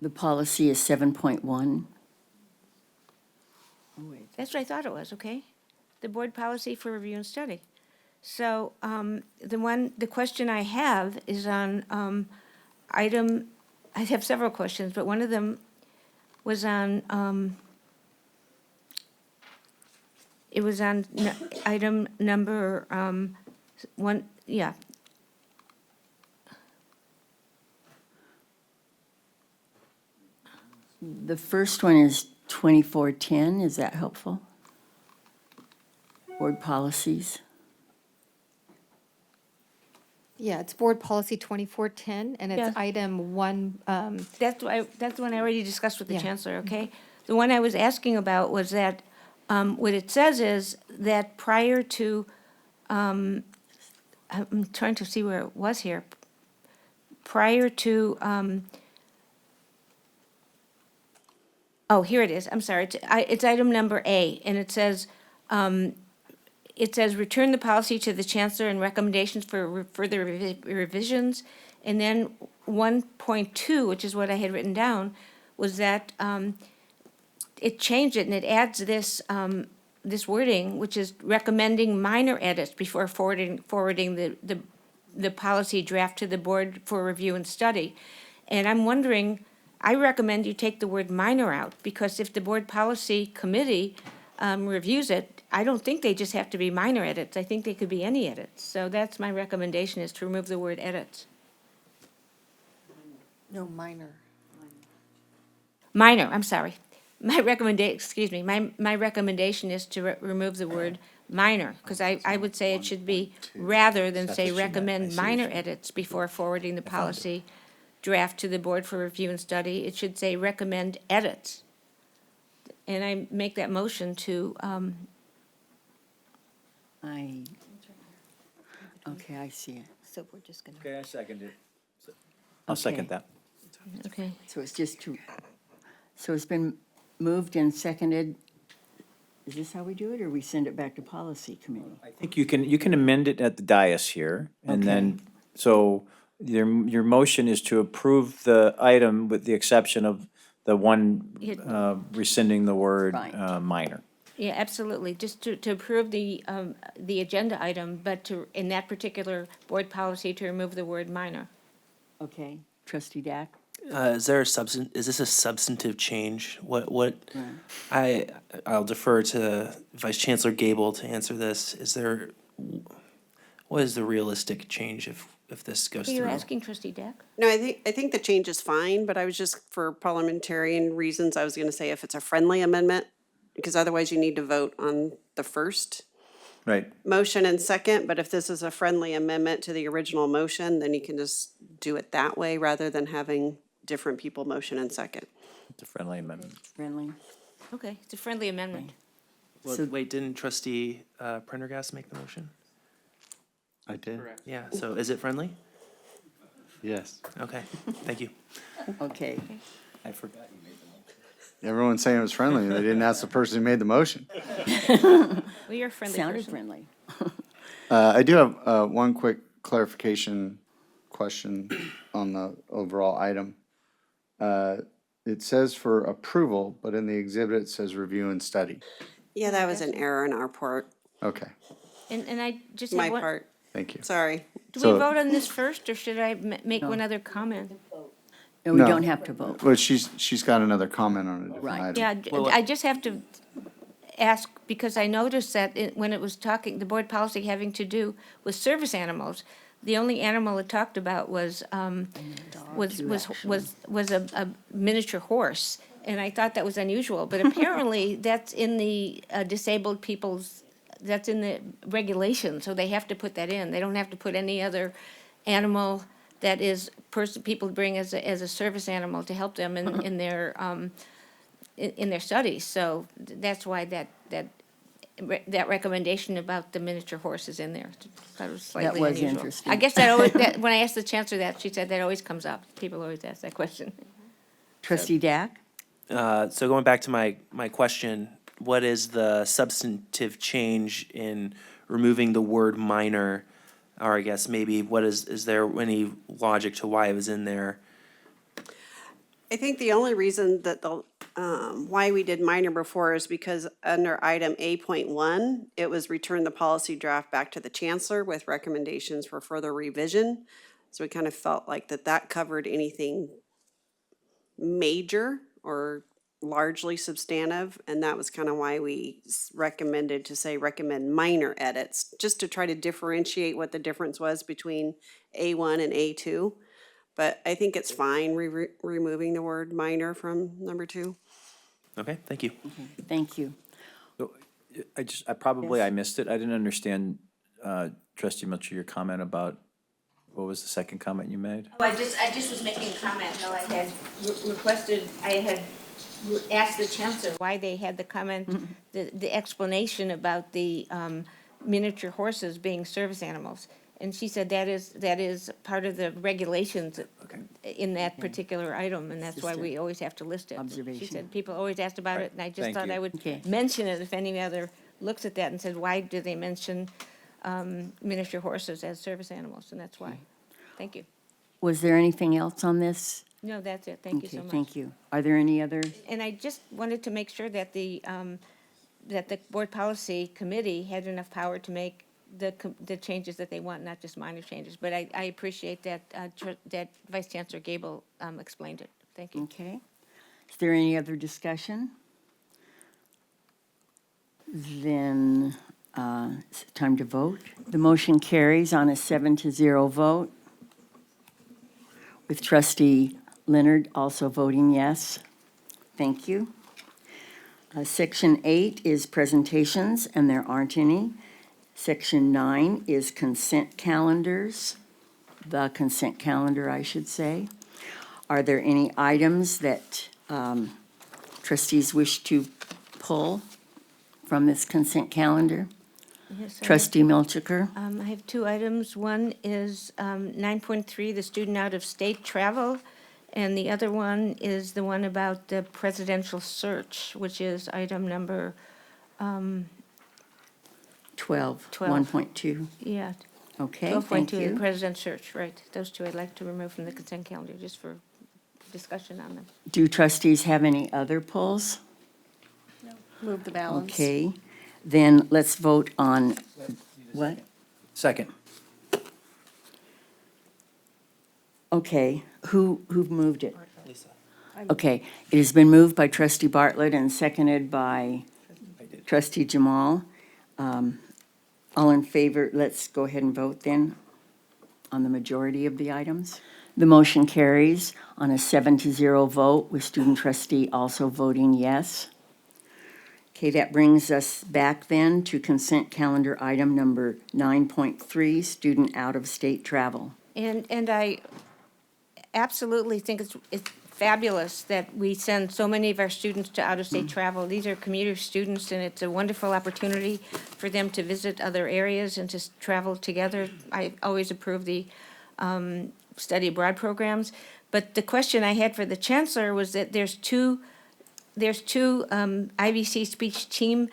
The policy is 7.1. That's what I thought it was, okay? The Board Policy for Review and Study. So the question I have is on item, I have several questions, but one of them was on, it was on item number 1, yeah. The first one is 2410. Is that helpful? Board policies. Yeah, it's Board Policy 2410, and Yeah. it's item 1. That's the one I already discussed with the Yeah. Chancellor, okay? The one I was asking about was that, what it says is that prior to, I'm trying to see where it was here. Prior to, oh, here it is, I'm sorry, it's item number A, and it says, return the policy to the Chancellor and recommendations for further revisions. And then 1.2, which is what I had written down, was that it changed it and it adds this, this wording, which is recommending minor edits before forwarding the policy draft to the board for review and study. And I'm wondering, I recommend you take the word minor out, because if the board policy committee reviews it, I don't think they just have to be minor edits. I think they could be any edits. So that's my recommendation, is to remove the word edits. No, minor. minor, I'm sorry. My my recommendation is to remove the word minor, because I would say it should be rather than That's say what she meant. I recommend see what minor she meant. edits before forwarding the I found it. policy draft to the board for review and study. It should say recommend edits. And I make that motion to, Okay, I see it. So we're just going to. Okay, I second it. I'll second Okay. that. okay. So it's just to, so it's been moved and seconded. Is this how we do it, or we send it back to policy committee? I think you can amend it at the dais here, and then, so your motion is to approve the item with the exception of the one rescinding the word Right. minor. Yeah, absolutely. Just to approve the agenda item, but to, in that particular board policy, to remove the word minor. Okay, trustee Dack? Is there is this a substantive change? I'll defer to Vice Chancellor Gable to answer this. What is the realistic change if this goes Are through? you asking trustee Dack? No, I think the change is fine, but I was just, for parliamentarian reasons, I was gonna say if it's a friendly amendment, because otherwise you need to vote on the first Right. motion and second, but if this is a friendly amendment to the original motion, then you can just do it that way rather than having different people motion and second. It's a friendly amendment. Friendly? Okay, it's a friendly amendment. Well, wait, didn't Trustee Prendergast make the motion? I did. Yeah, so is it friendly? Yes. Okay, thank you. Okay. I forgot you made the motion. Everyone's saying it was friendly, and they didn't ask the person who made the motion. Well, you're a friendly Sounded person. friendly. I do have one quick clarification question on the overall item. It says for approval, but in the exhibit it says review and study. Yeah, that was an error in our part, Okay, And I just my have one, part, thank you. sorry. do we So- vote on this first, or should I make one other comment? No, we No. don't have to vote. Well, she's got another comment on a different Right. item. Yeah, Well, I just have to ask, because I noticed that when it was talking, the board policy having to do with service animals, the only animal it talked about was a miniature horse. And I thought that was unusual, but apparently that's in the disabled people's, that's in the regulation, so they have to put that in. They don't have to put any other animal that is people bring as a service animal to help them in their studies. So that's why that recommendation about the miniature horse is in there. That was slightly was unusual. interesting. I guess that always, when I asked the chancellor that, she said that always comes up. People always ask that question. Trustee Dack? So going back to my question, what is the substantive change in removing the word minor? Or I guess maybe is there any logic to why it was in there? I think the only reason that why we did minor before is because under item 8.1, it was return the policy draft back to the chancellor with recommendations for further revision. So we kind of felt like that covered anything major or largely substantive, and that was kind of why we recommended to say recommend minor edits, just to try to differentiate what the difference was between A1 and A2. But I think it's fine removing the word minor from number 2. Okay, thank you. Thank you. So, I missed it. I didn't understand, trustee Mitchell, your comment about, what was the second comment you made? Oh, I just was making a comment, how I had asked the chancellor why they had the comment, the explanation about the miniature horses being service animals. And she said that is part of the regulations in that particular item, and that's why we always have to list it. She Observation. said people always asked about it, and I just Thank thought you. I would Okay. mention it if any other looks at that and said, why do they mention miniature horses as service animals? And that's why. Thank you. Was there anything else on this? No, that's it. Thank you so Okay, much. thank you. Are there any other? And I just wanted to make sure that the board policy committee had enough power to make the changes that they want, not just minor changes. But I appreciate that, that Vice Chancellor Gable explained it. Thank you. Okay. Is there any other discussion? Then it's time to vote. The motion carries on a 7-0 vote, with trustee Leonard also voting yes. Thank you. Section 8 is presentations, and there aren't any. Section 9 is consent calendars, the consent calendar, I should say. Are there any items that trustees wish to pull from this consent calendar? Yes, I have- Trustee Milchiker? I have two items. One is 9.3, the student out-of-state travel, and the other one is the one about the presidential search, which is item number 12, 12. 1.2. Yeah. Okay, 12.2, thank the you. president's search, right. Those two I'd like to remove from the consent calendar, just for discussion on them. Do trustees have any other polls? Move the balance. Okay, then let's vote on, what? Second. Okay, who moved it? Okay, it has been moved by trustee Bartlett and seconded by trustee Jamal. All in favor, let's go ahead and vote then on the majority of the items. The motion carries on a 7-0 vote, with student trustee also voting yes. Okay, that brings us back then to consent calendar item number 9.3, student out-of-state travel. And I absolutely think it's fabulous that we send so many of our students to out-of-state travel. These are commuter students, and it's a wonderful opportunity for them to visit other areas and to travel together. I always approve the study abroad programs. But the question I had for the chancellor was that there's two IVC speech team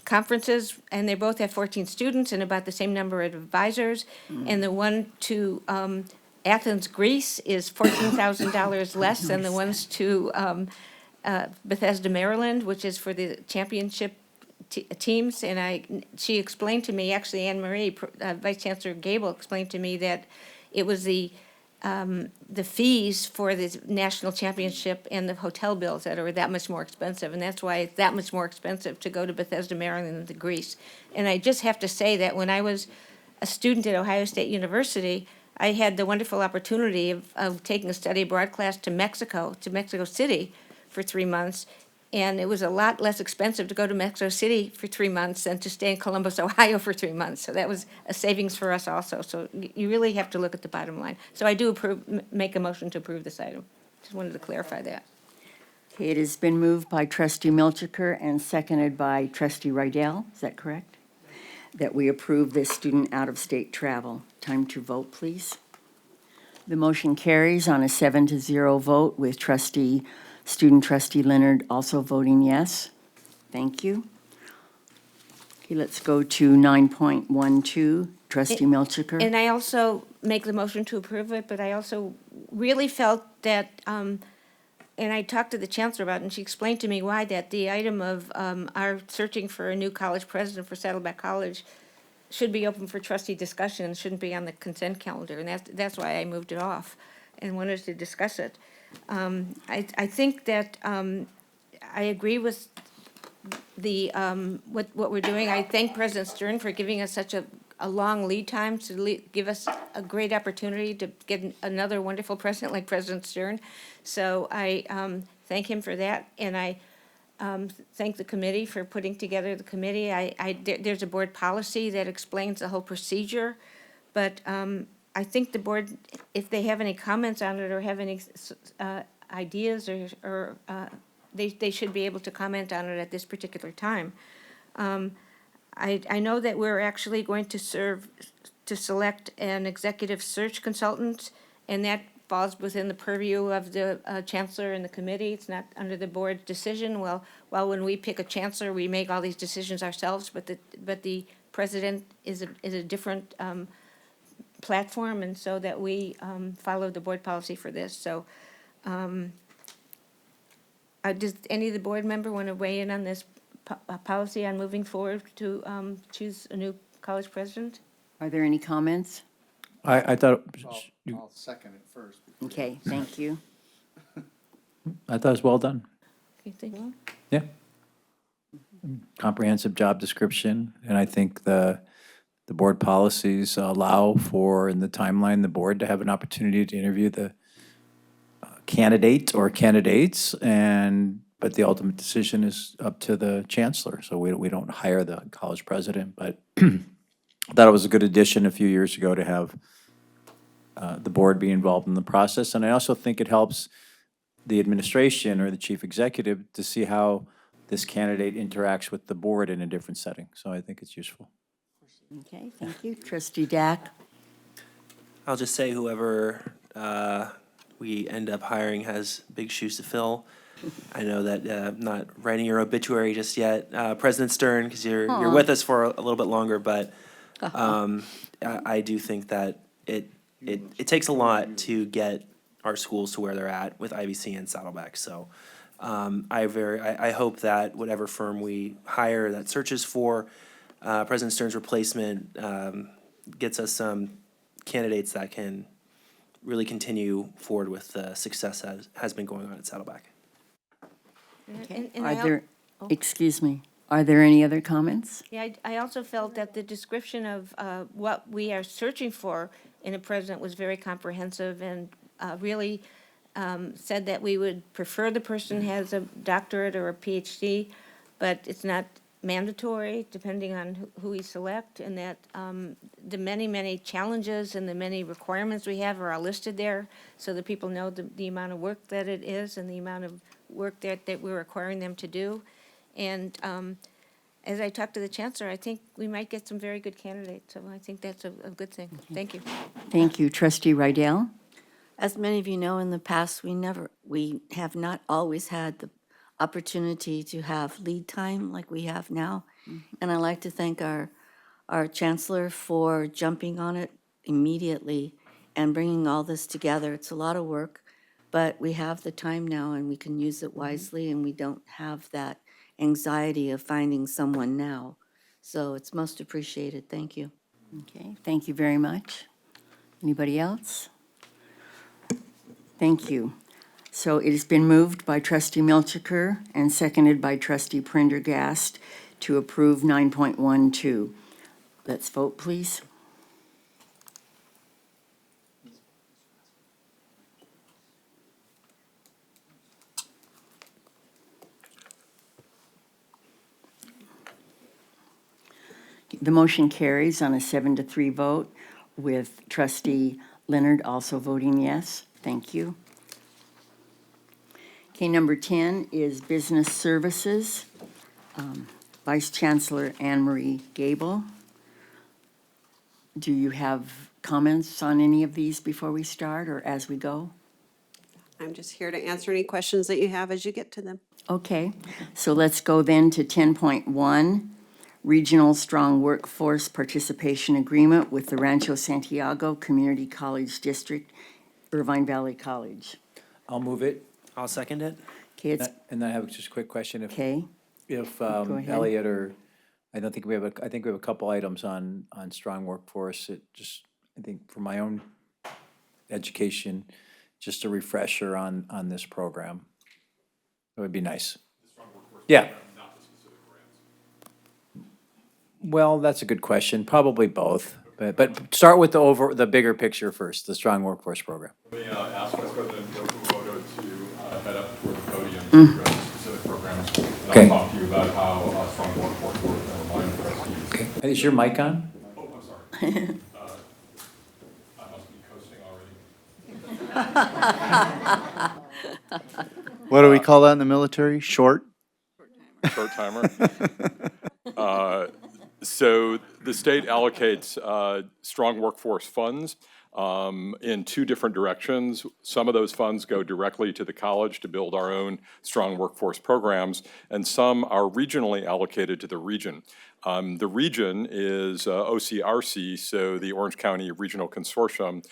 conferences, and they both have 14 students and about the same number of advisors. And the one to Athens, Greece is $14,000 less than the ones to Bethesda, Maryland, which is for the championship teams. And she explained to me, actually Anne Marie, Vice Chancellor Gable explained to me that it was the fees for the national championship and the hotel bills that are that much more expensive, and that's why it's that much more expensive to go to Bethesda, Maryland than to Greece. And I just have to say that when I was a student at Ohio State University, I had the wonderful opportunity of taking a study abroad class to Mexico City for 3 months, and it was a lot less expensive to go to Mexico City for 3 months than to stay in Columbus, Ohio for 3 months. So that was a savings for us also. So you really have to look at the bottom line. So I do make a motion to approve this item. Just wanted to clarify that. Okay, it has been moved by trustee Milchiker and seconded by trustee Rydell. Is that correct? That we approve this student out-of-state travel. Time to vote, please. The motion carries on a 7-0 vote, with student trustee Leonard also voting yes. Thank you. Okay, let's go to 9.12, trustee Milchiker. And I also make the motion to approve it, but I also really felt that, and I talked to the chancellor about it, and she explained to me why, that the item of our searching for a new college president for Saddleback College should be open for trustee discussion and shouldn't be on the consent calendar, and that's why I moved it off and wanted to discuss it. I think that I agree with the what we're doing. I thank President Stern for giving us such a long lead time to give us a great opportunity to get another wonderful president like President Stern. So I thank him for that, and I thank the committee for putting together the committee. There's a board policy that explains the whole procedure, but I think the board, if they have any comments on it or have any ideas or they should be able to comment on it at this particular time. I know that we're actually going to select an executive search consultant, and that falls within the purview of the chancellor and the committee. It's not under the board's decision. Well, when we pick a chancellor, we make all these decisions ourselves, but the president is a different platform, and so that we follow the board policy for this. So does any of the board member want to weigh in on this policy on moving forward to choose a new college president? Are there any comments? I thought, I'll second it first. Okay, thank you. I thought it was well done. Okay, thank you. Yeah. Comprehensive job description, and I think the board policies allow for, in the timeline, the board to have an opportunity to interview the candidate or candidates, but the ultimate decision is up to the chancellor. So we don't hire the college president, but I thought it was a good addition a few years ago to have the board be involved in the process. And I also think it helps the administration or the chief executive to see how this candidate interacts with the board in a different setting. So I think it's useful. Okay, thank you. Trustee Dack? I'll just say whoever we end up hiring has big shoes to fill. I know that I'm not writing your obituary just yet, President Stern, because you're with us for a little bit longer, but I do think that it takes a lot to get our schools to where they're at with IVC and Saddleback. So I hope that whatever firm we hire that searches for President Stern's replacement gets us some candidates that can really continue forward with the success that has been going on at Saddleback. Okay. And Are I there, excuse me, are there any other comments? Yeah, I also felt that the description of what we are searching for in a president was very comprehensive and really said that we would prefer the person has a doctorate or a PhD, but it's not mandatory depending on who we select, and that the many challenges and the many requirements we have are all listed there so that people know the amount of work that it is and the amount of work that we're requiring them to do. And as I talked to the chancellor, I think we might get some very good candidates, so I think that's a good thing. Thank you. Thank you. Trustee Rydell? As many of you know, in the past, we have not always had the opportunity to have lead time like we have now. And I'd like to thank our chancellor for jumping on it immediately and bringing all this together. It's a lot of work, but we have the time now and we can use it wisely, and we don't have that anxiety of finding someone now. So it's most appreciated. Thank you. Okay, thank you very much. Anybody else? Thank you. So it has been moved by Trustee Milchiker and seconded by Trustee Prendergast to approve 9.12. Let's vote, please. The motion carries on a 7-3 vote, with Trustee Leonard also voting yes. Thank you. Okay, number 10 is Business Services. Vice Chancellor Anne Marie Gable. Do you have comments on any of these before we start or as we go? I'm just here to answer any questions that you have as you get to them. Okay, so let's go then to 10.1, Regional Strong Workforce Participation Agreement with the Rancho Santiago Community College District, Irvine Valley College. I'll move it. I'll second it. Okay, it's, And I have just a quick question. okay, If ahead. Elliot or, I think we have a couple items on strong workforce. I think for my own education, just a refresher on this program. It would be nice. Yeah. Well, that's a good question. Probably both, but start with the bigger picture first, the strong workforce program. Let me ask Vice President Dokumoto to head up toward the podium to address specific programs. And Okay. I'll talk to you about how strong workforce works and remind the trustees. Okay. Is your mic on? Oh, I'm sorry. I must be coasting already. What do we call that in the military? Short? Short timer. So the state allocates strong workforce funds in two different directions. Some of those funds go directly to the college to build our own strong workforce programs, and some are regionally allocated to the region. The region is OCRC, so the Orange County Regional Consortium,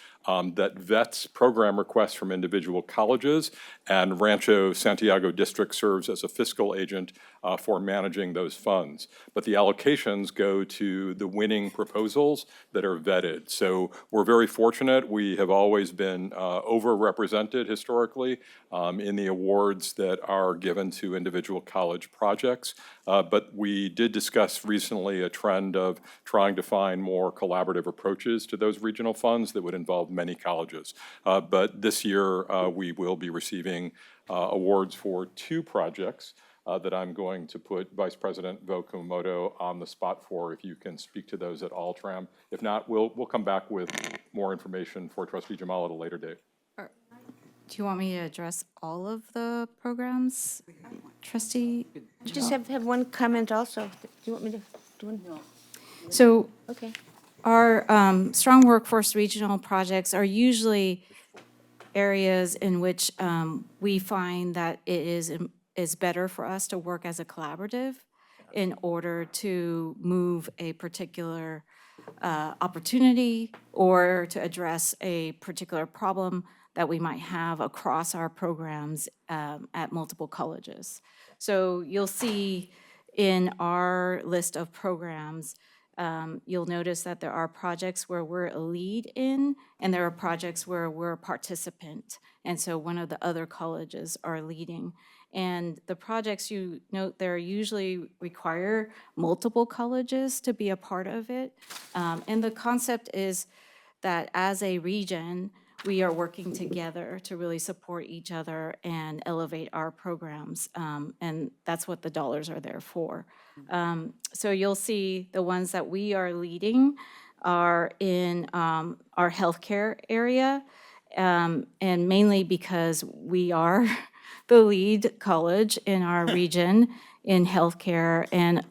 that vets program requests from individual colleges, and Rancho Santiago District serves as a fiscal agent for managing those funds. But the allocations go to the winning proposals that are vetted. So we're very fortunate. We have always been overrepresented historically in the awards that are given to individual college projects. But we did discuss recently recently a trend of trying to find more collaborative approaches to those regional funds that would involve many colleges. But this year, we will be receiving awards for 2 projects that I'm going to put Vice President Vo Kumamoto on the spot for, if you can speak to those at all, Tram. If not, we'll come back with more information for Trustee Jamal at a later date. Do you want me to address all of the programs, Trustee? Just have one comment also. Do you want me to do one? No. So Okay. our Strong Workforce Regional projects are usually areas in which we find that it is better for us to work as a collaborative in order to move a particular opportunity or to address a particular problem that we might have across our programs at multiple colleges. So you'll see in our list of programs, you'll notice that there are projects where we're a lead in, and there are projects where we're a participant. And so one of the other colleges are leading. And the projects you note there usually require multiple colleges to be a part of it. And the concept is that as a region, we are working together to really support each other and elevate our programs. And that's what the dollars are there for. So you'll see the ones that we are leading are in our healthcare area, and mainly because we are the lead college in our region in healthcare, and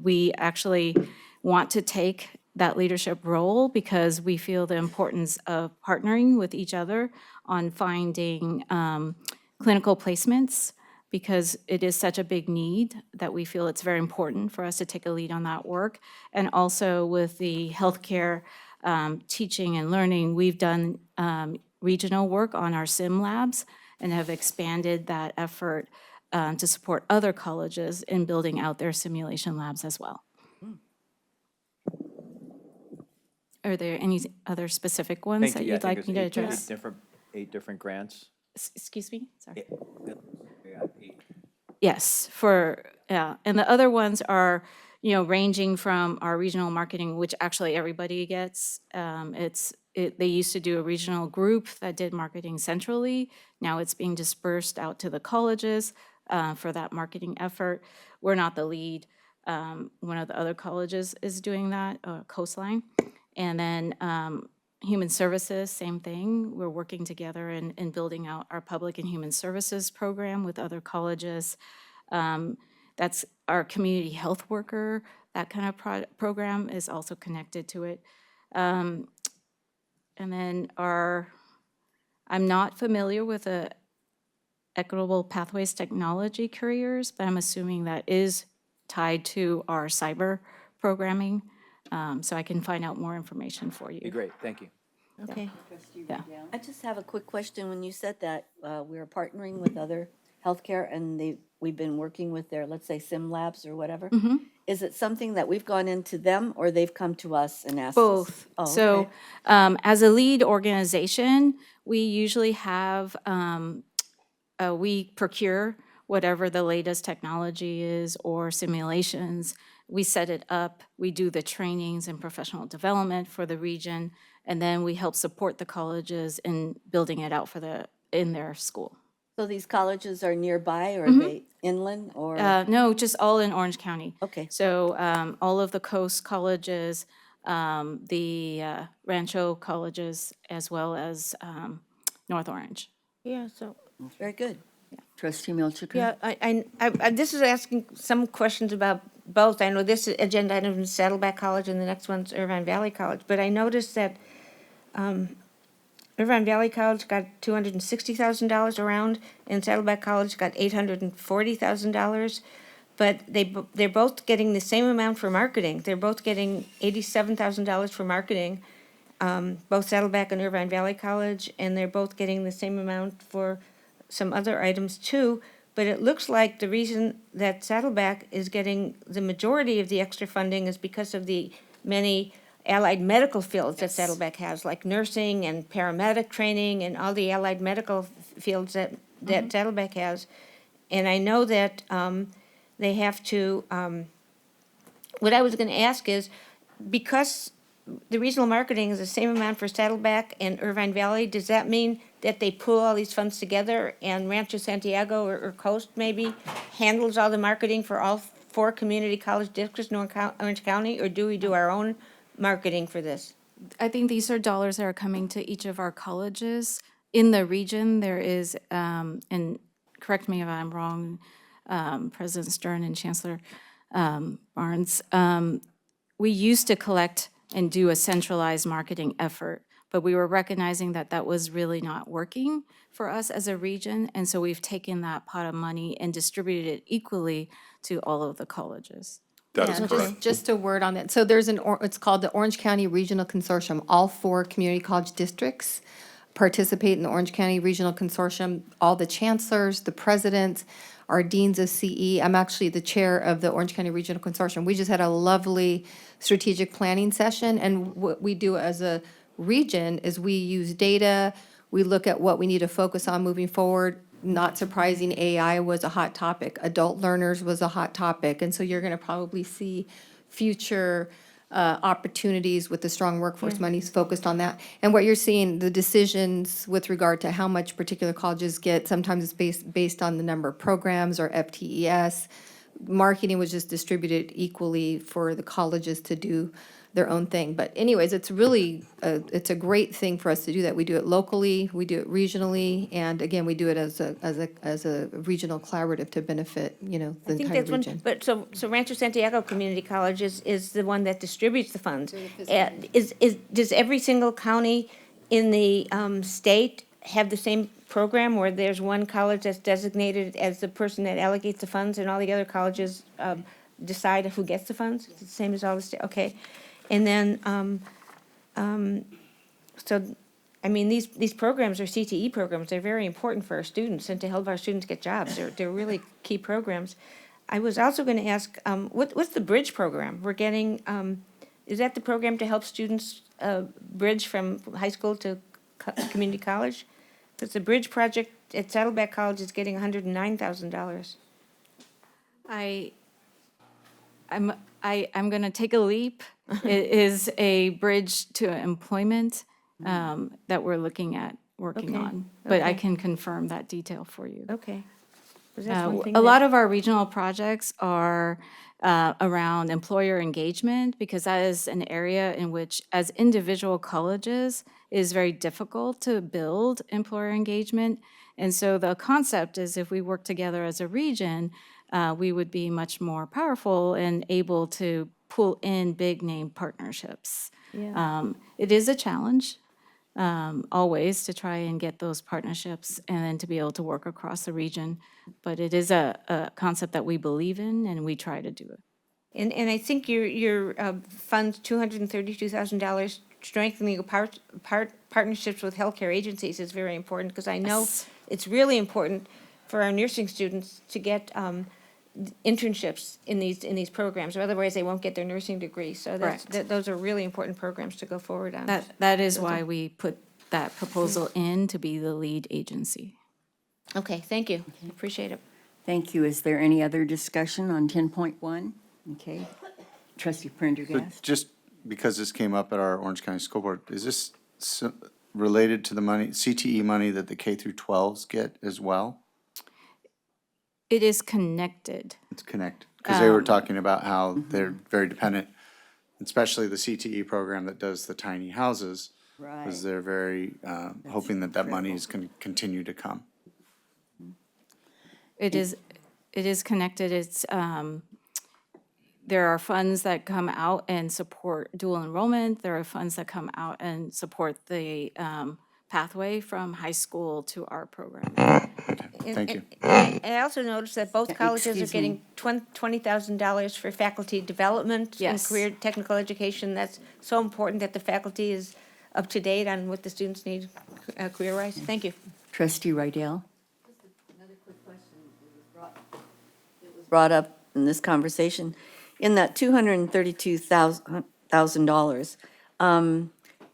we actually want to take that leadership role because we feel the importance of partnering with each other on finding clinical placements, because it is such a big need that we feel it's very important for us to take a lead on that work. And also with the healthcare teaching and learning, we've done regional work on our sim labs and have expanded that effort to support other colleges in building out their simulation labs as well. Are there any other specific ones that you'd like me to address? 8 different grants. Excuse me? Sorry. Yeah, 8. Yes, and the other ones are, ranging from our regional marketing, which actually everybody gets. They used to do a regional group that did marketing centrally. Now it's being dispersed out to the colleges for that marketing effort. We're not the lead. One of the other colleges is doing that, Coastline. And then Human Services, same thing. We're working together in building out our public and human services program with other colleges. That's our community health worker, that kind of program is also connected to it. And then I'm not familiar with the Equitable Pathways Technology Careers, but I'm assuming that is tied to our cyber programming. So I can find out more information for you. Be great, thank you. Okay. Yeah. I just have a quick question. When you said that we are partnering with other healthcare and we've been working with their, let's say, sim labs or whatever, is it something that we've gone into them or they've come to us and asked us? Both. Oh, So okay. as a lead organization, we usually have, we procure whatever the latest technology is or simulations. We set it up, we do the trainings and professional development for the region, and then we help support the colleges in building it out in their school. So these colleges are nearby or are they inland or? No, just all in Orange County. Okay. So all of the coast colleges, the Rancho colleges, as well as North Orange. Yeah, so. Very good. Trustee Milchika? Yeah, this is asking some questions about both. I know this agenda item is Saddleback College and the next one's Irvine Valley College, but I noticed that Irvine Valley College got $260,000 around, and Saddleback College got $840,000. But they're both getting the same amount for marketing. They're both getting $87,000 for marketing, both Saddleback and Irvine Valley College, and they're both getting the same amount for some other items too. But it looks like the reason that Saddleback is getting the majority of the extra funding is because of the many allied medical fields that Saddleback has, like nursing and paramedic training and all the allied medical fields that Saddleback has. And I know that they have to what I was gonna ask is, because the regional marketing is the same amount for Saddleback and Irvine Valley, does that mean that they pool all these funds together and Rancho Santiago or Coast maybe handles all the marketing for all 4 community college districts in Orange County, or do we do our own marketing for this? I think these are dollars that are coming to each of our colleges. In the region, there is, and correct me if I'm wrong, President Stern and Chancellor Barnes, we used to collect and do a centralized marketing effort, but we were recognizing that that was really not working for us as a region, and so we've taken that pot of money and distributed it equally to all of the colleges. That Yeah, is correct. just a word on that. So there's it's called the Orange County Regional Consortium. All 4 community college districts participate in the Orange County Regional Consortium. All the chancellors, the presidents, our deans of CE. I'm actually the chair of the Orange County Regional Consortium. We just had a lovely strategic planning session, and what we do as a region is we use data, we look at what we need to focus on moving forward. Not surprising, AI was a hot topic, adult learners was a hot topic, and so you're gonna probably see future opportunities with the strong workforce monies focused on that. And what you're seeing, the decisions with regard to how much particular colleges get, sometimes it's based on the number of programs or FTES. Marketing was just distributed equally for the colleges to do their own thing. But anyways, it's really, it's a great thing for us to do that. We do it locally, we do it regionally, and again, we do it as a regional collaborative to benefit, the I think entire that's one, region. but so Rancho Santiago Community College is the one that distributes the funds. Does every single county in the state have the same program, where there's one college that's designated as the person that allocates the funds, and all the other colleges decide who gets the funds? It's the same as all the state, okay. And then, so, I mean, these programs are CTE programs. They're very important for our students and to help our students get jobs. They're really key programs. I was also going to ask, what's the Bridge program? We're getting, is that the program to help students bridge from high school to community college? Because the Bridge project at Saddleback College is getting $109,000. I'm going to take a leap. It is a bridge to employment that we're looking at working Okay, on, but I okay. can confirm that detail for you. Okay. 'Cause that's one thing A that- lot of our regional projects are around employer engagement, because that is an area in which, as individual colleges, it is very difficult to build employer engagement. And so the concept is, if we work together as a region, we would be much more powerful and able to pull in big name partnerships. Yeah. It is a challenge, always, to try and get those partnerships and then to be able to work across the region. But it is a concept that we believe in, and we try to do it. And I think your funds, $232,000, strengthening partnerships with healthcare agencies is very important, because I know it's really important for our nursing students to get internships in these programs, or otherwise they won't get their nursing degree. So those are really important programs to go forward on. That is why we put that proposal in to be the lead agency. Okay, thank you. Appreciate it. Thank you. Is there any other discussion on 10.1? Okay. Trustee So Prendergast? just because this came up at our Orange County School Board, is this related to the money, CTE money that the K through 12s get as well? It is connected. It's connected, because they were talking about how they're very dependent, especially the CTE program that does the tiny houses. Right. Because they're very hoping that money is going to continue to come. It is connected. It's, there are funds that come out and support dual enrollment. There are funds that come out and support the pathway from high school to our program. Thank you. I also noticed that both colleges are excuse me. getting $20,000 for faculty development and Yes. career technical education. That's so important that the faculty is up to date on what the students need career-wise. Thank you. Trustee Rydell? Another quick question. It was brought up in this conversation. In that $232,000,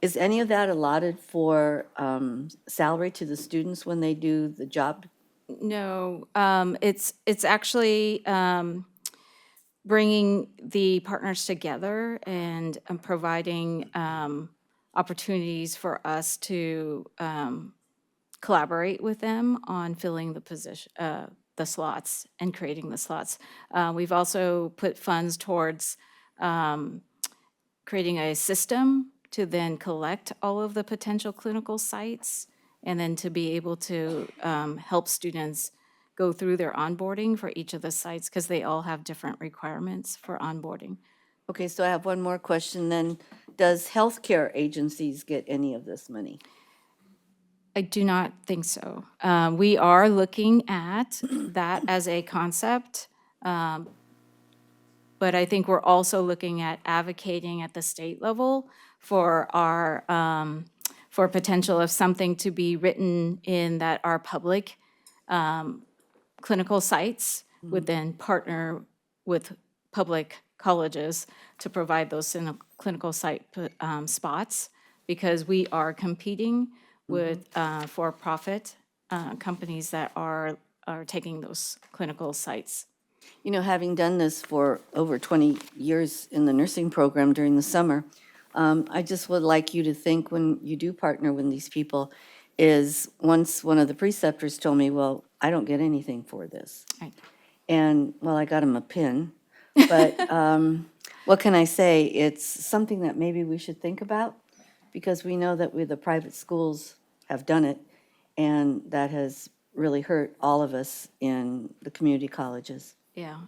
is any of that allotted for salary to the students when they do the job? No, it's actually, bringing the partners together and providing opportunities for us to collaborate with them on filling the position, the slots and creating the slots. We've also put funds towards creating a system to then collect all of the potential clinical sites and then to be able to help students go through their onboarding for each of the sites because they all have different requirements for onboarding. Okay, so I have one more question then. Does healthcare agencies get any of this money? I do not think so. We are looking at that as a concept, but I think we're also looking at advocating at the state level for our, for potential of something to be written in that our public clinical sites would then partner with public colleges to provide those clinical site spots, because we are competing with for-profit companies that are taking those clinical sites. You know, having done this for over 20 years in the nursing program during the summer, I just would like you to think when you do partner with these people is once one of the preceptors told me, well, I don't get anything for this. Right. And, well, I got him a pin. But what can I say? It's something that maybe we should think about because we know that the private schools have done it, and that has really hurt all of us in the community colleges. Yeah,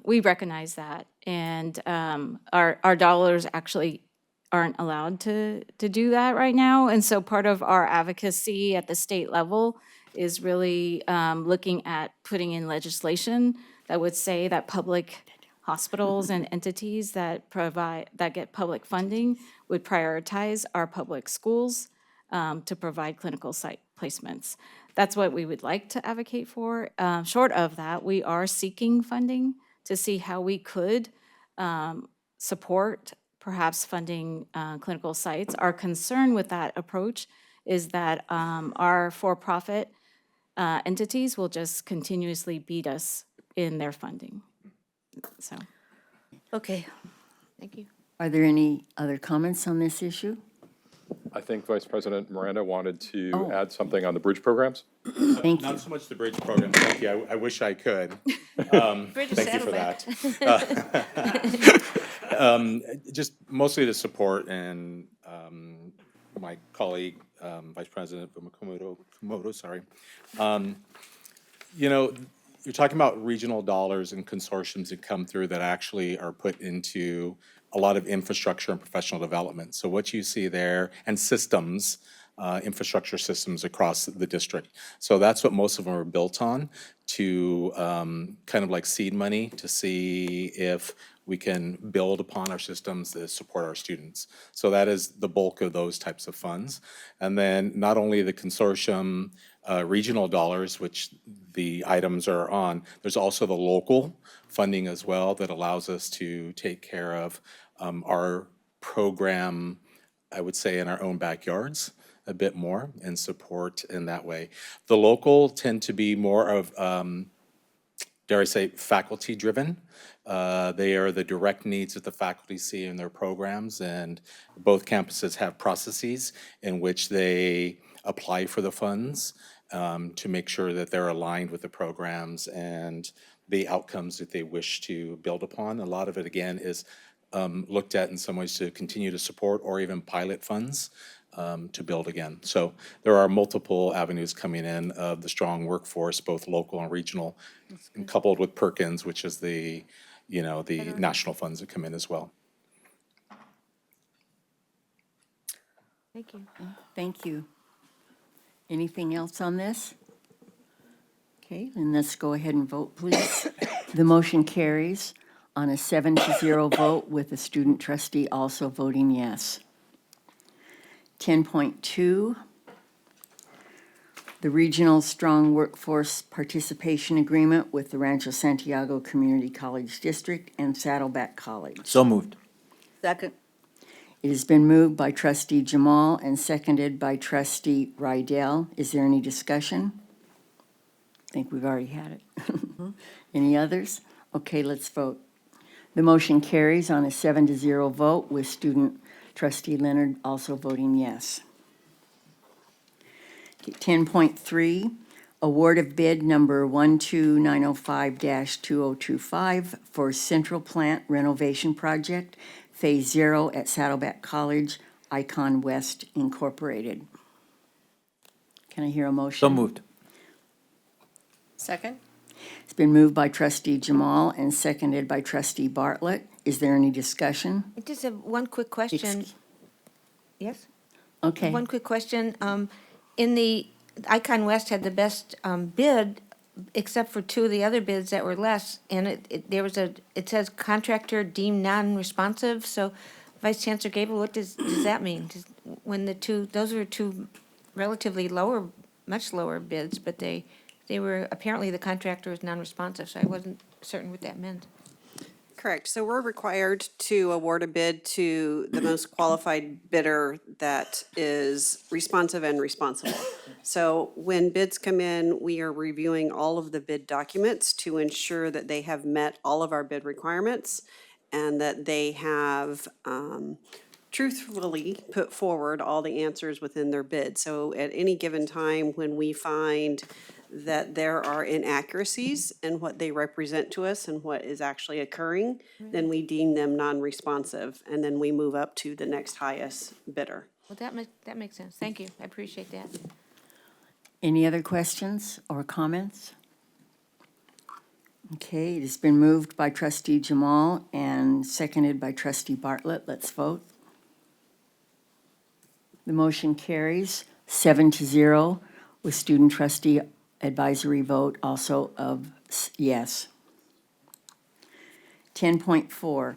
we recognize that, and our dollars actually aren't allowed to do that right now, and so part of our advocacy at the state level is really looking at putting in legislation that would say that public hospitals and entities that get public funding would prioritize our public schools to provide clinical site placements. That's what we would like to advocate for. Short of that, we are seeking funding to see how we could support perhaps funding clinical sites. Our concern with that approach is that our for-profit entities will just continuously beat us in their funding. So, Okay. thank you. Are there any other comments on this issue? I think Vice President Miranda wanted to Oh. add something on the bridge programs. Thank you. Not so much the bridge program, thank you, I wish I could. Bridge Thank you for Saddleback. that. Just mostly the support and my colleague, Vice President Komodo, sorry. You know, you're talking about regional dollars and consortiums that come through that actually are put into a lot of infrastructure and professional development. So what you see there, and systems, infrastructure systems across the district. So that's what most of them are built on, to kind of like seed money to see if we can build upon our systems that support our students. So that is the bulk of those types of funds. And then not only the consortium regional dollars, which the items are on, there's also the local funding as well that allows us to take care of our program, I would say, in our own backyards a bit more and support in that way. The local tend to be more of, dare I say, faculty-driven. They are the direct needs that the faculty see in their programs, and both campuses have processes in which they apply for the funds to make sure that they're aligned with the programs and the outcomes that they wish to build upon. A lot of it, again, is looked at in some ways to continue to support or even pilot funds to build again. So there are multiple avenues coming in of the strong workforce, both local and regional, and coupled with Perkins, which is the, you know, the national funds that come in as well. Thank you. Thank you. Anything else on this? Okay, then let's go ahead and vote, please. The motion carries on a 7-0 vote with the student trustee also voting yes. 10.2, the Regional Strong Workforce Participation Agreement with the Rancho Santiago Community College District and Saddleback College. So moved. Second. It has been moved by trustee Jamal and seconded by trustee Rydell. Is there any discussion? I think we've already had it. Any others? Okay, let's vote. The motion carries on a 7-0 vote, with student trustee Leonard also voting yes. 10.3, award of bid number 12905-2025 for Central Plant Renovation Project, Phase 0 at Saddleback College, Icon West Incorporated. Can I hear a motion? So moved. Second? It's been moved by trustee Jamal and seconded by trustee Bartlett. Is there any discussion? I just have one quick question. Yes? Okay. One quick question. In the, Icon West had the best bid, except for two of the other bids that were less. And it says contractor deemed non-responsive. So Vice Chancellor Gable, what does that mean? When those were two relatively lower, much lower bids, but they were, apparently the contractor was non-responsive, so I wasn't certain what that meant. Correct. So we're required to award a bid to the most qualified bidder that is responsive and responsible. So when bids come in, we are reviewing all of the bid documents to ensure that they have met all of our bid requirements and that they have truthfully put forward all the answers within their bid. So at any given time, when we find that there are inaccuracies in what they represent to us and what is actually occurring, then we deem them non-responsive, and then we move up to the next highest bidder. Well, that makes sense. Thank you. I appreciate that. Any other questions or comments? Okay, it has been moved by trustee Jamal and seconded by trustee Bartlett. Let's vote. The motion carries 7-0, with student trustee advisory vote also of yes. 10.4,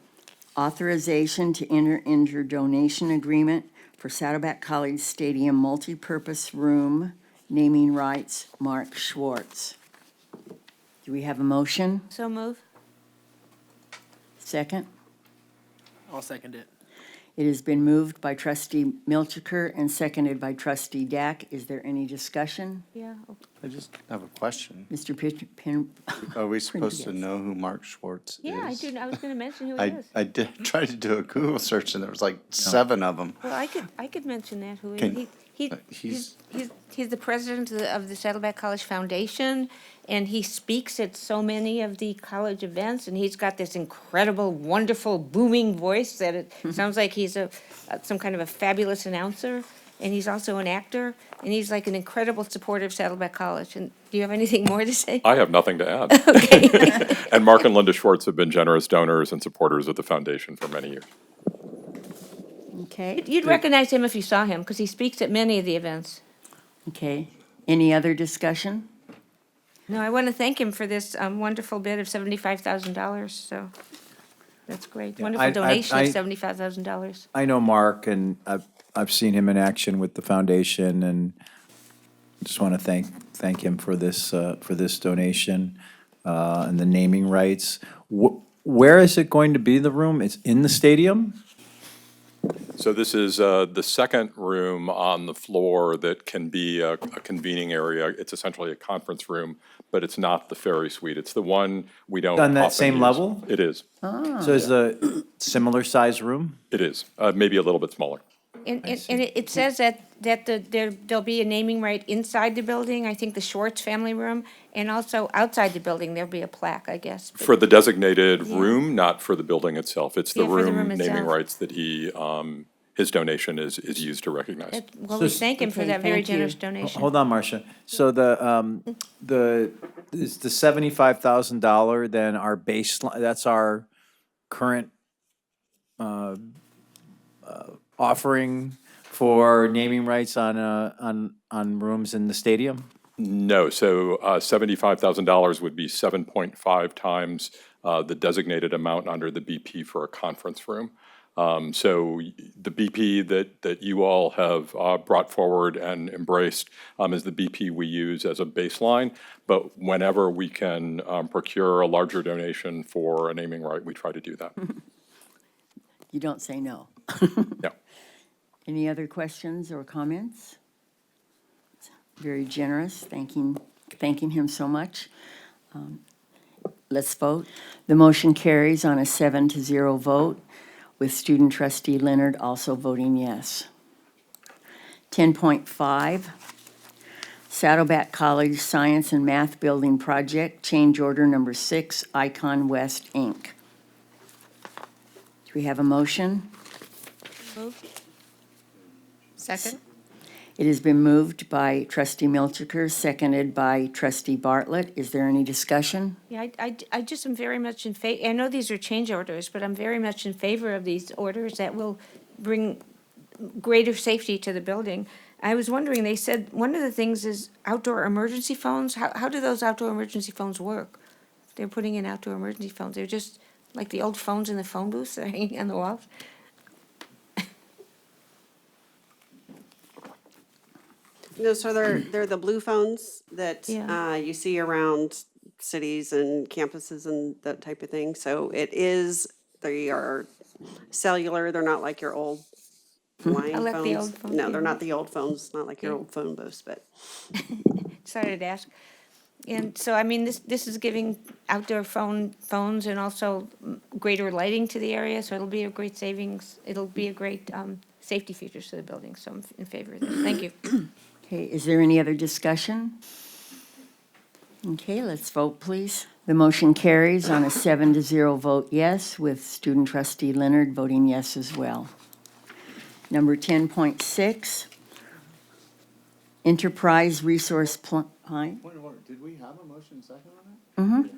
authorization to enter into donation agreement for Saddleback College Stadium multipurpose room, naming rights, Mark Schwartz. Do we have a motion? So move. Second? I'll second it. It has been moved by trustee Milchiker and seconded by trustee Dack. Is there any discussion? Yeah. I just have a question. Mr. Are we supposed to know who Mark Schwartz is? Yeah, I do. I was going to mention who it is. I did try to do a Google search and there was like 7 of them. Well, I could mention that who Can- he's the president of the Saddleback College Foundation, and he speaks at so many of the college events, and he's got this incredible, wonderful, booming voice that it sounds like he's some kind of a fabulous announcer. And he's also an actor, and he's like an incredible supporter of Saddleback College. And do you have anything more to say? I have nothing to add. Okay. And Mark and Linda Schwartz have been generous donors and supporters of the foundation for many years. Okay. You'd recognize him if you saw him, because he speaks at many of the events. Okay. Any other discussion? No, I want to thank him for this wonderful bid of $75,000, so that's great. Yeah, Wonderful I- donation I- of $75,000. I know Mark, and I've seen him in action with the foundation, and just want to thank him for this donation and the naming rights. Where is it going to be, the room? It's in the stadium? So this is the second room on the floor that can be a convening area. It's essentially a conference room, but it's not the Ferry Suite. It's the one we don't On that often same use. level? It is. So is the similar size room? It is, maybe a little bit smaller. And it says that there'll be a naming right inside the building, I think the Schwartz family room, and also outside the building, there'll be a plaque, I guess. But- For the designated room, not for the building itself. It's the Yeah, for the room room naming itself. rights that his donation is used to recognize. Well, we thank him for Okay, that very thank you. generous donation. Hold on, Marcia. So is the $75,000 then our baseline, that's our current offering for naming rights on rooms in the stadium? No, so $75,000 would be 7.5 times the designated amount under the BP for a conference room. So the BP that you all have brought forward and embraced is the BP we use as a baseline. But whenever we can procure a larger donation for a naming right, we try to do that. You don't say no. Yeah. Any other questions or comments? Very generous, thanking him so much. Let's vote. The motion carries on a 7-0 vote, with student trustee Leonard also voting yes. 10.5, Saddleback College Science and Math Building Project, change order number 6, Icon West, Inc. Do we have a motion? Second? It has been moved by trustee Milchiker, seconded by trustee Bartlett. Is there any discussion? Yeah, I just am very much in I know these are change orders, but I'm very much in favor of these orders that will bring greater safety to the building. I was wondering, they said, one of the things is outdoor emergency phones. How do those outdoor emergency phones work? They're putting in outdoor emergency phones. They're just like the old phones in the phone booths that are hanging on the walls. No, so they're the blue phones that Yeah. you see around cities and campuses and that type of thing. So they are cellular, they're not like your old line I like the phones. old phones, No, they're yeah. not the old phones, not like your Okay. old phone booths, but. Sorry to ask. And so, I mean, this is giving outdoor phones and also greater lighting to the area, so it'll be a great savings. It'll be a great safety features to the building, so I'm in favor of this. Thank you. Okay, is there any other discussion? Okay, let's vote, please. The motion carries on a 7-0 vote yes, with student trustee Leonard voting yes as well. Number 10.6, Enterprise Resource Plan. Did we have a motion second on that? Mm-hmm.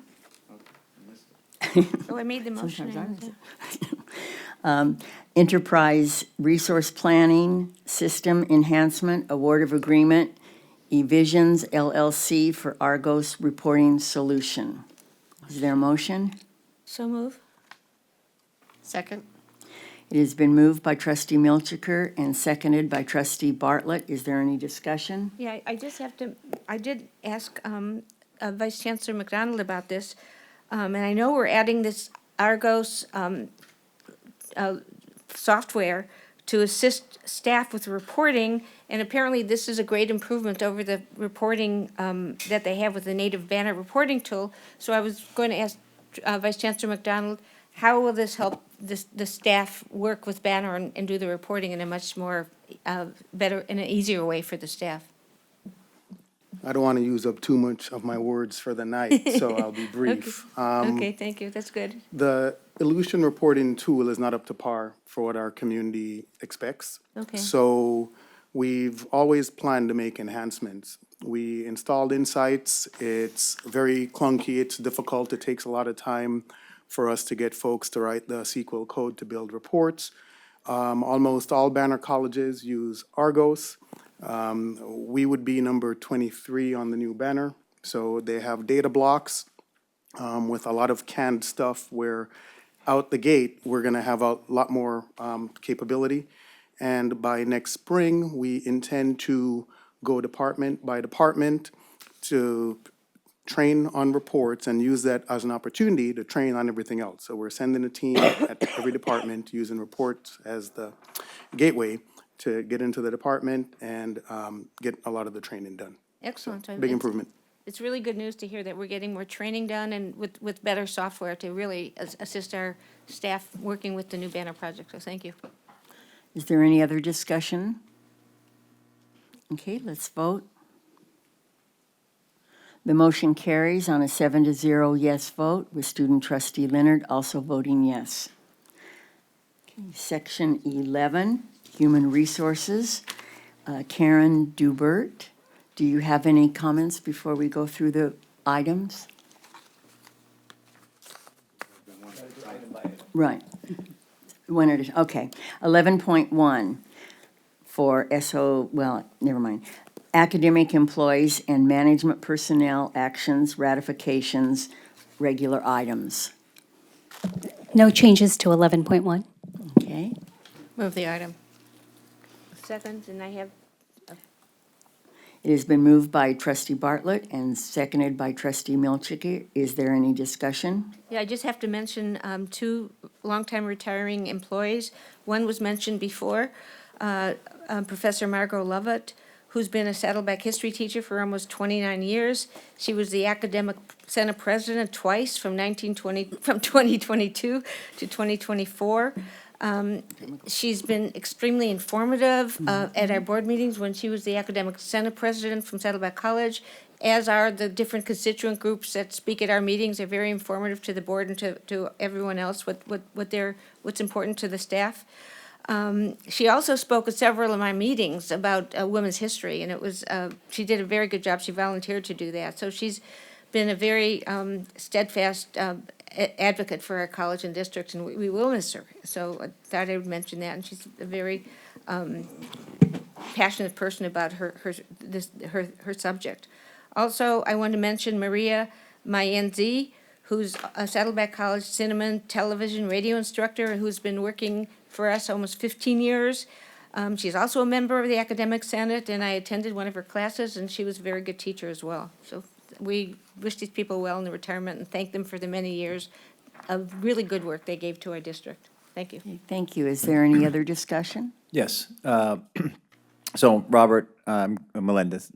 Oh, I made the motion. Sometimes Enterprise Resource Planning System Enhancement Award of Agreement, eVisions LLC for Argos Reporting Solution. Is there a motion? So move. Second? It has been moved by trustee Milchiker and seconded by trustee Bartlett. Is there any discussion? Yeah, I just have to, I did ask Vice Chancellor McDonald about this, and I know we're adding this Argos software to assist staff with reporting, and apparently this is a great improvement over the reporting that they have with the native Banner reporting tool. So I was going to ask Vice Chancellor McDonald, how will this help the staff work with Banner and do the reporting in a much more better, in an easier way for the staff? I don't want to use up too much of my words for the night, so I'll be brief. Okay, thank you, that's good. The illusion reporting tool is not up to par for what our community expects. Okay. So we've always planned to make enhancements. We installed Insights. It's very clunky, it's difficult, it takes a lot of time for us to get folks to write the SQL code to build reports. Almost all Banner colleges use Argos. We would be number 23 on the new Banner. So they have data blocks with a lot of canned stuff where out the gate, we're going to have a lot more capability. And by next spring, we intend to go department by department to train on reports and use that as an opportunity to train on everything else. So we're sending a team at every department using reports as the gateway to get into the department and get a lot of the training done. Excellent. Big improvement. It's really good news to hear that we're getting more training done and with better software to really assist our staff working with the new Banner project, so thank you. Is there any other discussion? Okay, let's vote. The motion carries on a 7-0 yes vote, with student trustee Leonard also voting yes. Okay, Section 11, Human Resources. Karen Dubert, do you have any comments before we go through the items? Right. One at a, okay. 11.1 for never mind. Academic employees and management personnel actions, ratifications, regular items. No changes to 11.1. Okay. Move the item. Second, and I have, It has been moved by trustee Bartlett and seconded by trustee Milchiker. Is there any discussion? yeah, I just have to mention two longtime retiring employees. One was mentioned before, Professor Margot Lovett, who's been a Saddleback history teacher for almost 29 years. She was the Academic Senate President twice from 2022 to 2024. She's been extremely informative at our board meetings when she was the Academic Senate President from Saddleback College, as are the different constituent groups that speak at our meetings. They're very informative to the board and to everyone else, what's important to the staff. She also spoke at several of my meetings about women's history, and it was, she did a very good job. She volunteered to do that. So she's been a very steadfast advocate for our college and district, and we will miss her. So I thought I would mention that, and she's a very passionate person about her subject. Also, I want to mention Maria Mayenzi, who's a Saddleback College Cinnamon television radio instructor who's been working for us almost 15 years. She's also a member of the Academic Senate, and I attended one of her classes, and she was a very good teacher as well. So we wish these people well in their retirement and thank them for the many years of really good work they gave to our district. Thank you. Thank you. Is there any other discussion? Yes. So, Robert, Melendez,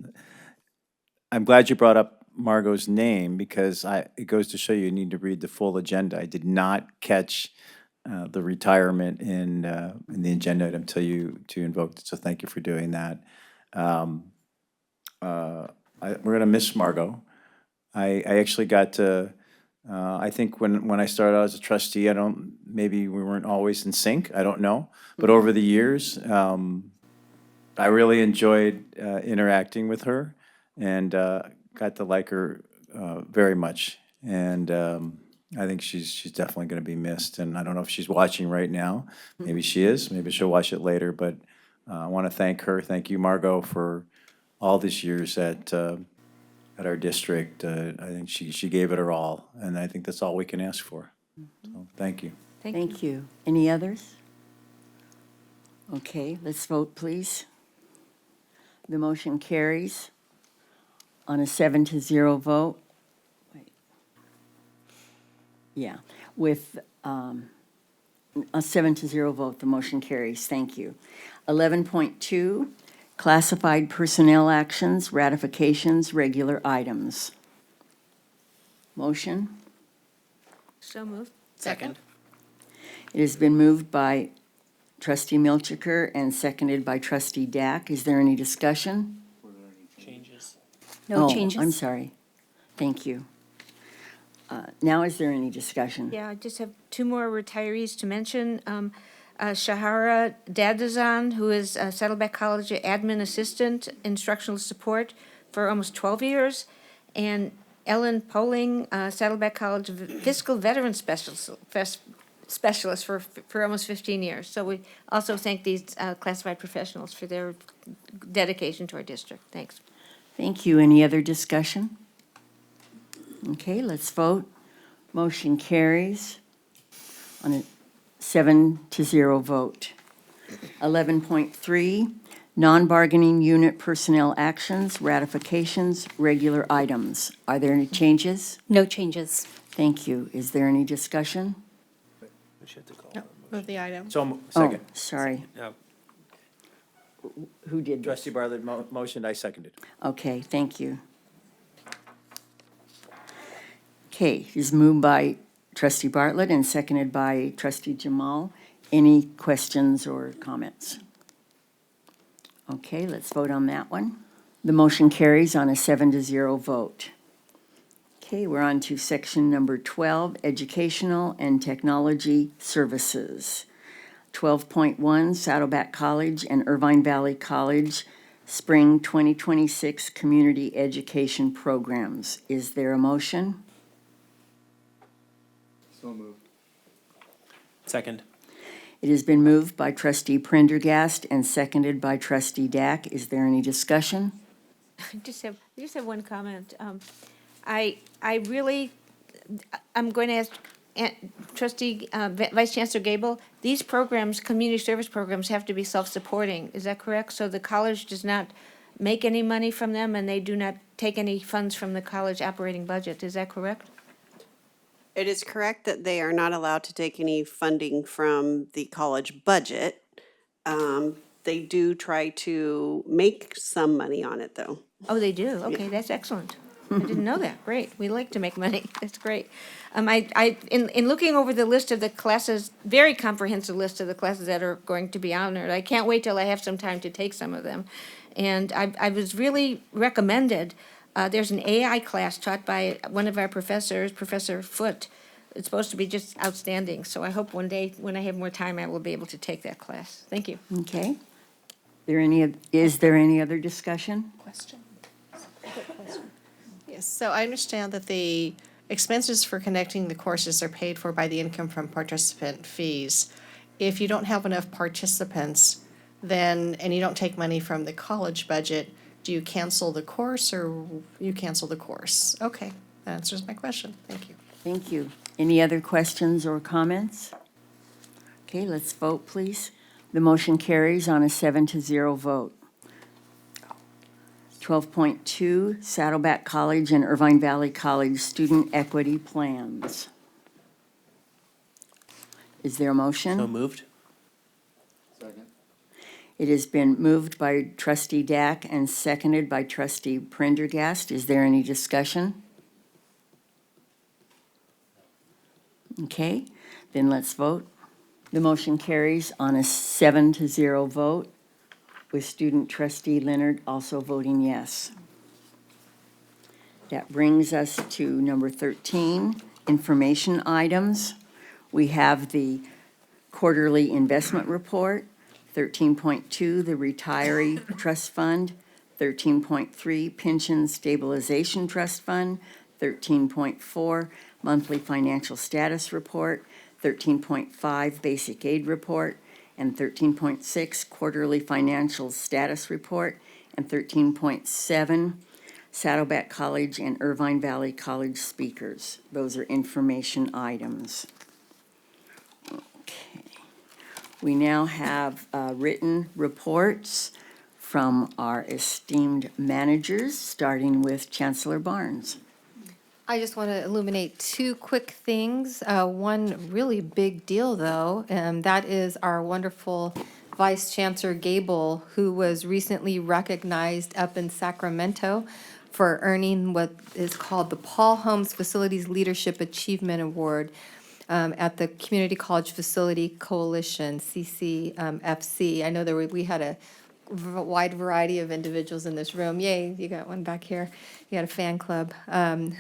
I'm glad you brought up Margot's name because it goes to show you need to read the full agenda. I did not catch the retirement in the agenda item until you invoked it, so thank you for doing that. We're going to miss Margot. I actually got to, I think when I started out as a trustee, maybe we weren't always in sync, I don't know. But over the years, I really enjoyed interacting with her and got to like her very much. And I think she's definitely going to be missed. And I don't know if she's watching right now. Maybe she is. Maybe she'll watch it later. But I want to thank her. Thank you, Margot, for all these years at our district. I think she gave it her all, and I think that's all we can ask for. So, thank you. Thank you. Any others? Okay, let's vote, please. The motion carries on a 7-0 vote. Wait. Yeah, with a 7-0 vote, the motion carries. Thank you. 11.2, classified personnel actions, ratifications, regular items. Motion? So moved. Second. It has been moved by Trustee Milchiker and seconded by Trustee Dack. Is there any discussion? Changes. No Oh, changes? I'm sorry. Thank you. Now, is there any discussion? Yeah, I just have two more retirees to mention. Shahara Dadazan, who is a Saddleback College admin assistant, instructional support for almost 12 years, and Ellen Poling, Saddleback College fiscal veteran specialist for almost 15 years. So we also thank these classified professionals for their dedication to our district. Thanks. Thank you. Any other discussion? Okay, let's vote. Motion carries on a 7-0 vote. 11.3, non-bargaining unit personnel actions, ratifications, regular items. Are there any changes? No changes. Thank you. Is there any discussion? Move the item. So, second. Oh, sorry. Who did this? Trustee Bartlett motioned, I seconded. Okay, thank you. Okay, is moved by Trustee Bartlett and seconded by Trustee Jamal. Any questions or comments? Okay, let's vote on that one. The motion carries on a 7-0 vote. Okay, we're on to section number 12, Educational and Technology Services. 12.1, Saddleback College and Irvine Valley College Spring 2026 Community Education Programs. Is there a motion? So moved. Second. It has been moved by Trustee Prendergast and seconded by Trustee Dack. Is there any discussion? I just have one comment. I'm going to ask Trustee, Vice Chancellor Gable, these programs, community service programs, have to be self-supporting. Is that correct? So the college does not make any money from them, and they do not take any funds from the college operating budget. Is that correct? It is correct that they are not allowed to take any funding from the college budget, They do try to make some money on it, though. Oh, they do? Okay, that's excellent. I didn't know that. Great. We like to make money. That's great. In looking over the list of the classes, very comprehensive list of the classes that are going to be honored, I can't wait till I have some time to take some of them. And I was really recommended, there's an AI class taught by one of our professors, Professor Foote. It's supposed to be just outstanding. So I hope one day, when I have more time, I will be able to take that class. Thank you. Okay. Is there any other discussion? Question. Yes, so I understand that the expenses for connecting the courses are paid for by the income from participant fees. If you don't have enough participants, then, and you don't take money from the college budget, do you cancel the course or you cancel the course? Okay, that answers my question. Thank you. Thank you. Any other questions or comments? Okay, let's vote, please. The motion carries on a 7-0 vote. 12.2, Saddleback College and Irvine Valley College Student Equity Plans. Is there a motion? So moved. It has been moved by trustee Dack and seconded by trustee Prendergast. Is there any discussion? Okay, then let's vote. The motion carries on a 7-0 vote, with student trustee Leonard also voting yes. That brings us to number 13, information items. We have the quarterly investment report, 13.2, the retiree trust fund, 13.3, pension stabilization trust fund, 13.4, monthly financial status report, 13.5, basic aid report, and 13.6, quarterly financial status report, and 13.7, Saddleback College and Irvine Valley College speakers. Those are information items. Okay. We now have written reports from our esteemed managers, starting with Chancellor Barnes. I just want to illuminate two quick things. One really big deal, though, and that is our wonderful Vice Chancellor Gable, who was recently recognized up in Sacramento for earning what is called the Paul Holmes Facilities Leadership Achievement Award at the Community College Facility Coalition, CCFC. I know we had a wide variety of individuals in this room. Yay, you got one back here. You got a fan club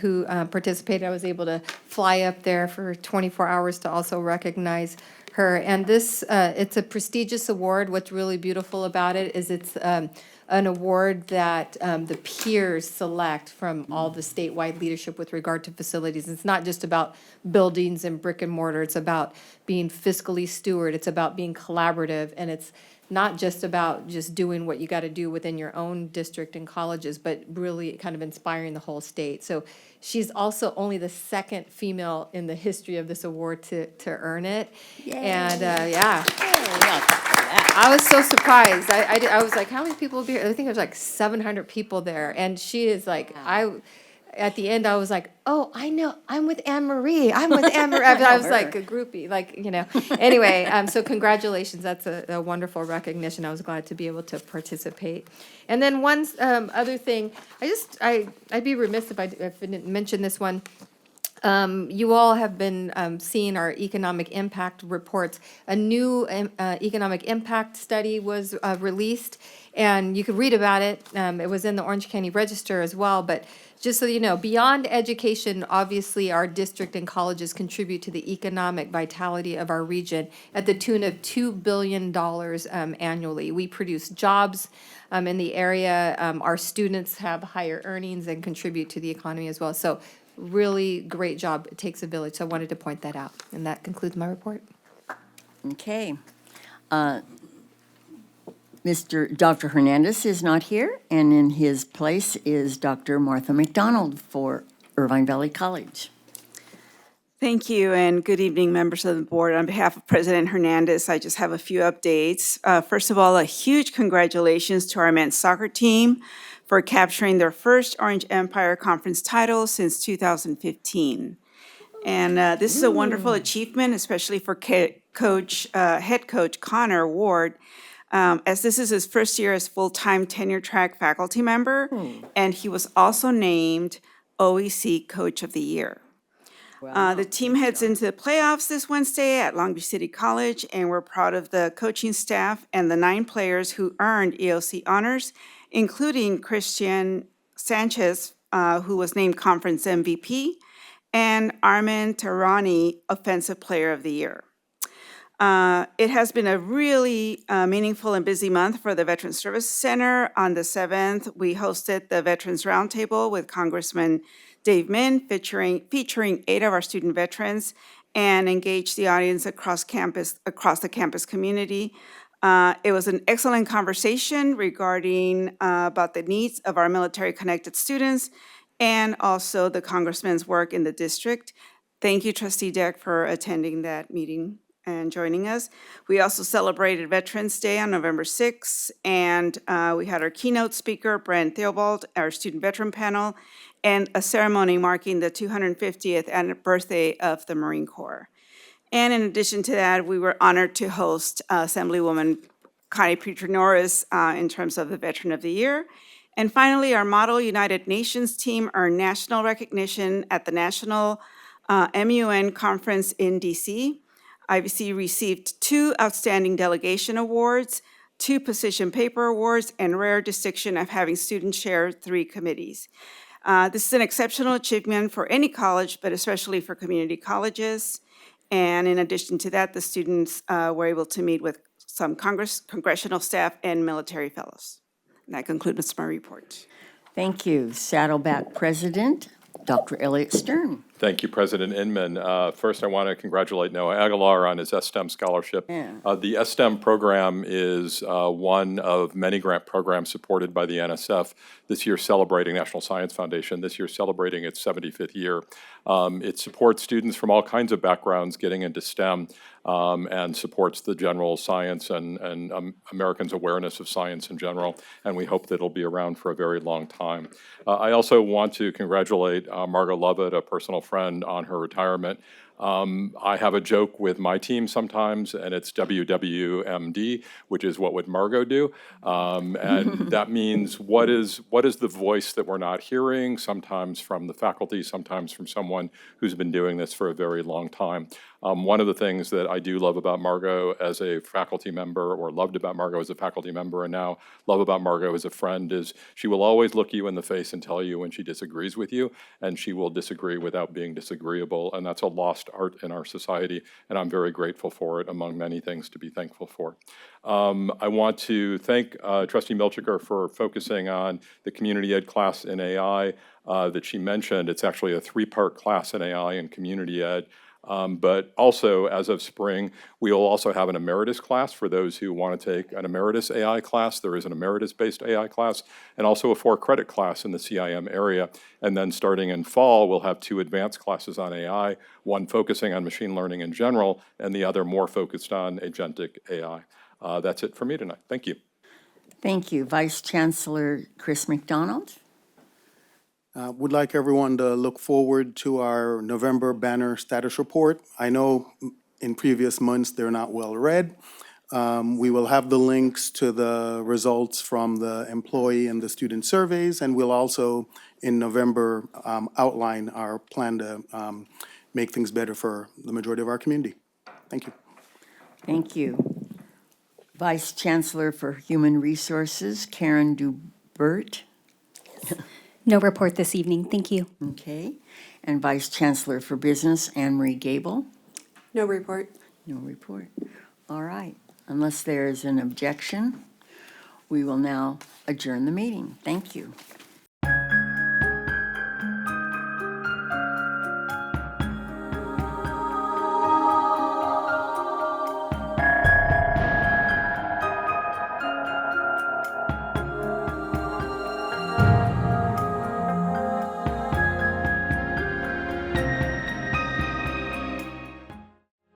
who participated. I was able to fly up there for 24 hours to also recognize her. And this, it's a prestigious award. What's really beautiful about it is it's an award that the peers select from all the statewide leadership with regard to facilities. It's not just about buildings and brick and mortar. It's about being fiscally steward. It's about being collaborative, and it's not just about just doing what you got to do within your own district and colleges, but really kind of inspiring the whole state. So she's also only the second female in the history of this award to earn it. And yeah. I was so surprised. I was like, how many people will be here? I think there's like 700 people there. And she is like, at the end, I was like, oh, I know, I'm with Anne Marie. I'm with Anne Marie. I was like a groupie, like, you know. Anyway, so congratulations. That's a wonderful recognition. I was glad to be able to participate. And then one other thing, I'd be remiss if I didn't mention this one. You all have been seeing our economic impact reports. A new economic impact study was released, and you could read about it. It was in the Orange County Register as well, but just so you know, beyond education, obviously our district and colleges contribute to the economic vitality of our region at the tune of $2 billion annually. We produce jobs in the area. Our students have higher earnings and contribute to the economy as well. So really great job. It takes a village. So I wanted to point that out. And that concludes my report. Okay. Dr. Hernandez is not here, and in his place is Dr. Martha McDonald for Irvine Valley College. Thank you, and good evening, members of the board. On behalf of President Hernandez, I just have a few updates. First of all, a huge congratulations to our men's soccer team for capturing their first Orange Empire Conference title since 2015. And this is a wonderful achievement, especially for head coach Connor Ward. as this is his first year as full-time tenure track faculty member, and he was also named OEC Coach of the Year. The team heads into the playoffs this Wednesday at Long Beach City College, and we're proud of the coaching staff and the 9 players who earned EOC honors, including Christian Sanchez, who was named Conference MVP, and Armin Tarani, Offensive Player of the Year. It has been a really meaningful and busy month for the Veterans Service Center. On the 7th, we hosted the Veterans Roundtable with Congressman Dave Min, featuring 8 of our student veterans, and engaged the audience across the campus community. It was an excellent conversation regarding about the needs of our military-connected students and also the congressman's work in the district. Thank you, Trustee Deck, for attending that meeting and joining us. We also celebrated Veterans Day on November 6th, and we had our keynote speaker, Brent Theobald, our student veteran panel, and a ceremony marking the 250th birthday of the Marine Corps. And in addition to that, we were honored to host Assemblywoman Connie Petrie-Norris in terms of the Veteran of the Year. And finally, our Model United Nations team earned national recognition at the National MUN Conference in DC. IVC received 2 Outstanding Delegation Awards, 2 Position Paper Awards, and rare distinction of having students share 3 committees. This is an exceptional achievement for any college, but especially for community colleges. And in addition to that, the students were able to meet with some congressional staff and military fellows. And that concludes my report. Thank you. Saddleback President, Dr. Elliott Stern. Thank you, President Inman. First, I want to congratulate Noah Aguilar on his STEM scholarship. Yeah. The STEM program is one of many grant programs supported by the NSF, this year celebrating National Science Foundation, this year celebrating its 75th year. It supports students from all kinds of backgrounds getting into STEM and supports the general science and Americans' awareness of science in general, and we hope that it'll be around for a very long time. I also want to congratulate Margot Lovett, a personal friend, on her retirement. I have a joke with my team sometimes, and it's WWMD, which is what would Margot do? And that means what is the voice that we're not hearing, sometimes from the faculty, sometimes from someone who's been doing this for a very long time. One of the things that I do love about Margot as a faculty member, or loved about Margot as a faculty member, and now love about Margot as a friend, is she will always look you in the face and tell you when she disagrees with you, and she will disagree without being disagreeable, and that's a lost art in our society, and I'm very grateful for it, among many things to be thankful for. I want to thank Trustee Milchiker for focusing on the community ed class in AI that she mentioned. It's actually a 3-part class in AI and community ed. But also, as of spring, we will also have an emeritus class for those who want to take an emeritus AI class. There is an emeritus-based AI class, and also a 4-credit class in the CIM area. And then starting in fall, we'll have 2 advanced classes on AI, one focusing on machine learning in general, and the other more focused on agentic AI. That's it for me tonight. Thank you. Thank you. Vice Chancellor Chris McDonald. Would like everyone to look forward to our November banner status report. I know in previous months they're not well read. We will have the links to the results from the employee and the student surveys, and we'll also, in November, outline our plan to make things better for the majority of our community. Thank you. Thank you. Vice Chancellor for Human Resources, Karen Dubert. No report this evening. Thank you. Okay. And Vice Chancellor for Business, Anne Marie Gable. No report. No report. All right. Unless there is an objection, we will now adjourn the meeting. Thank you.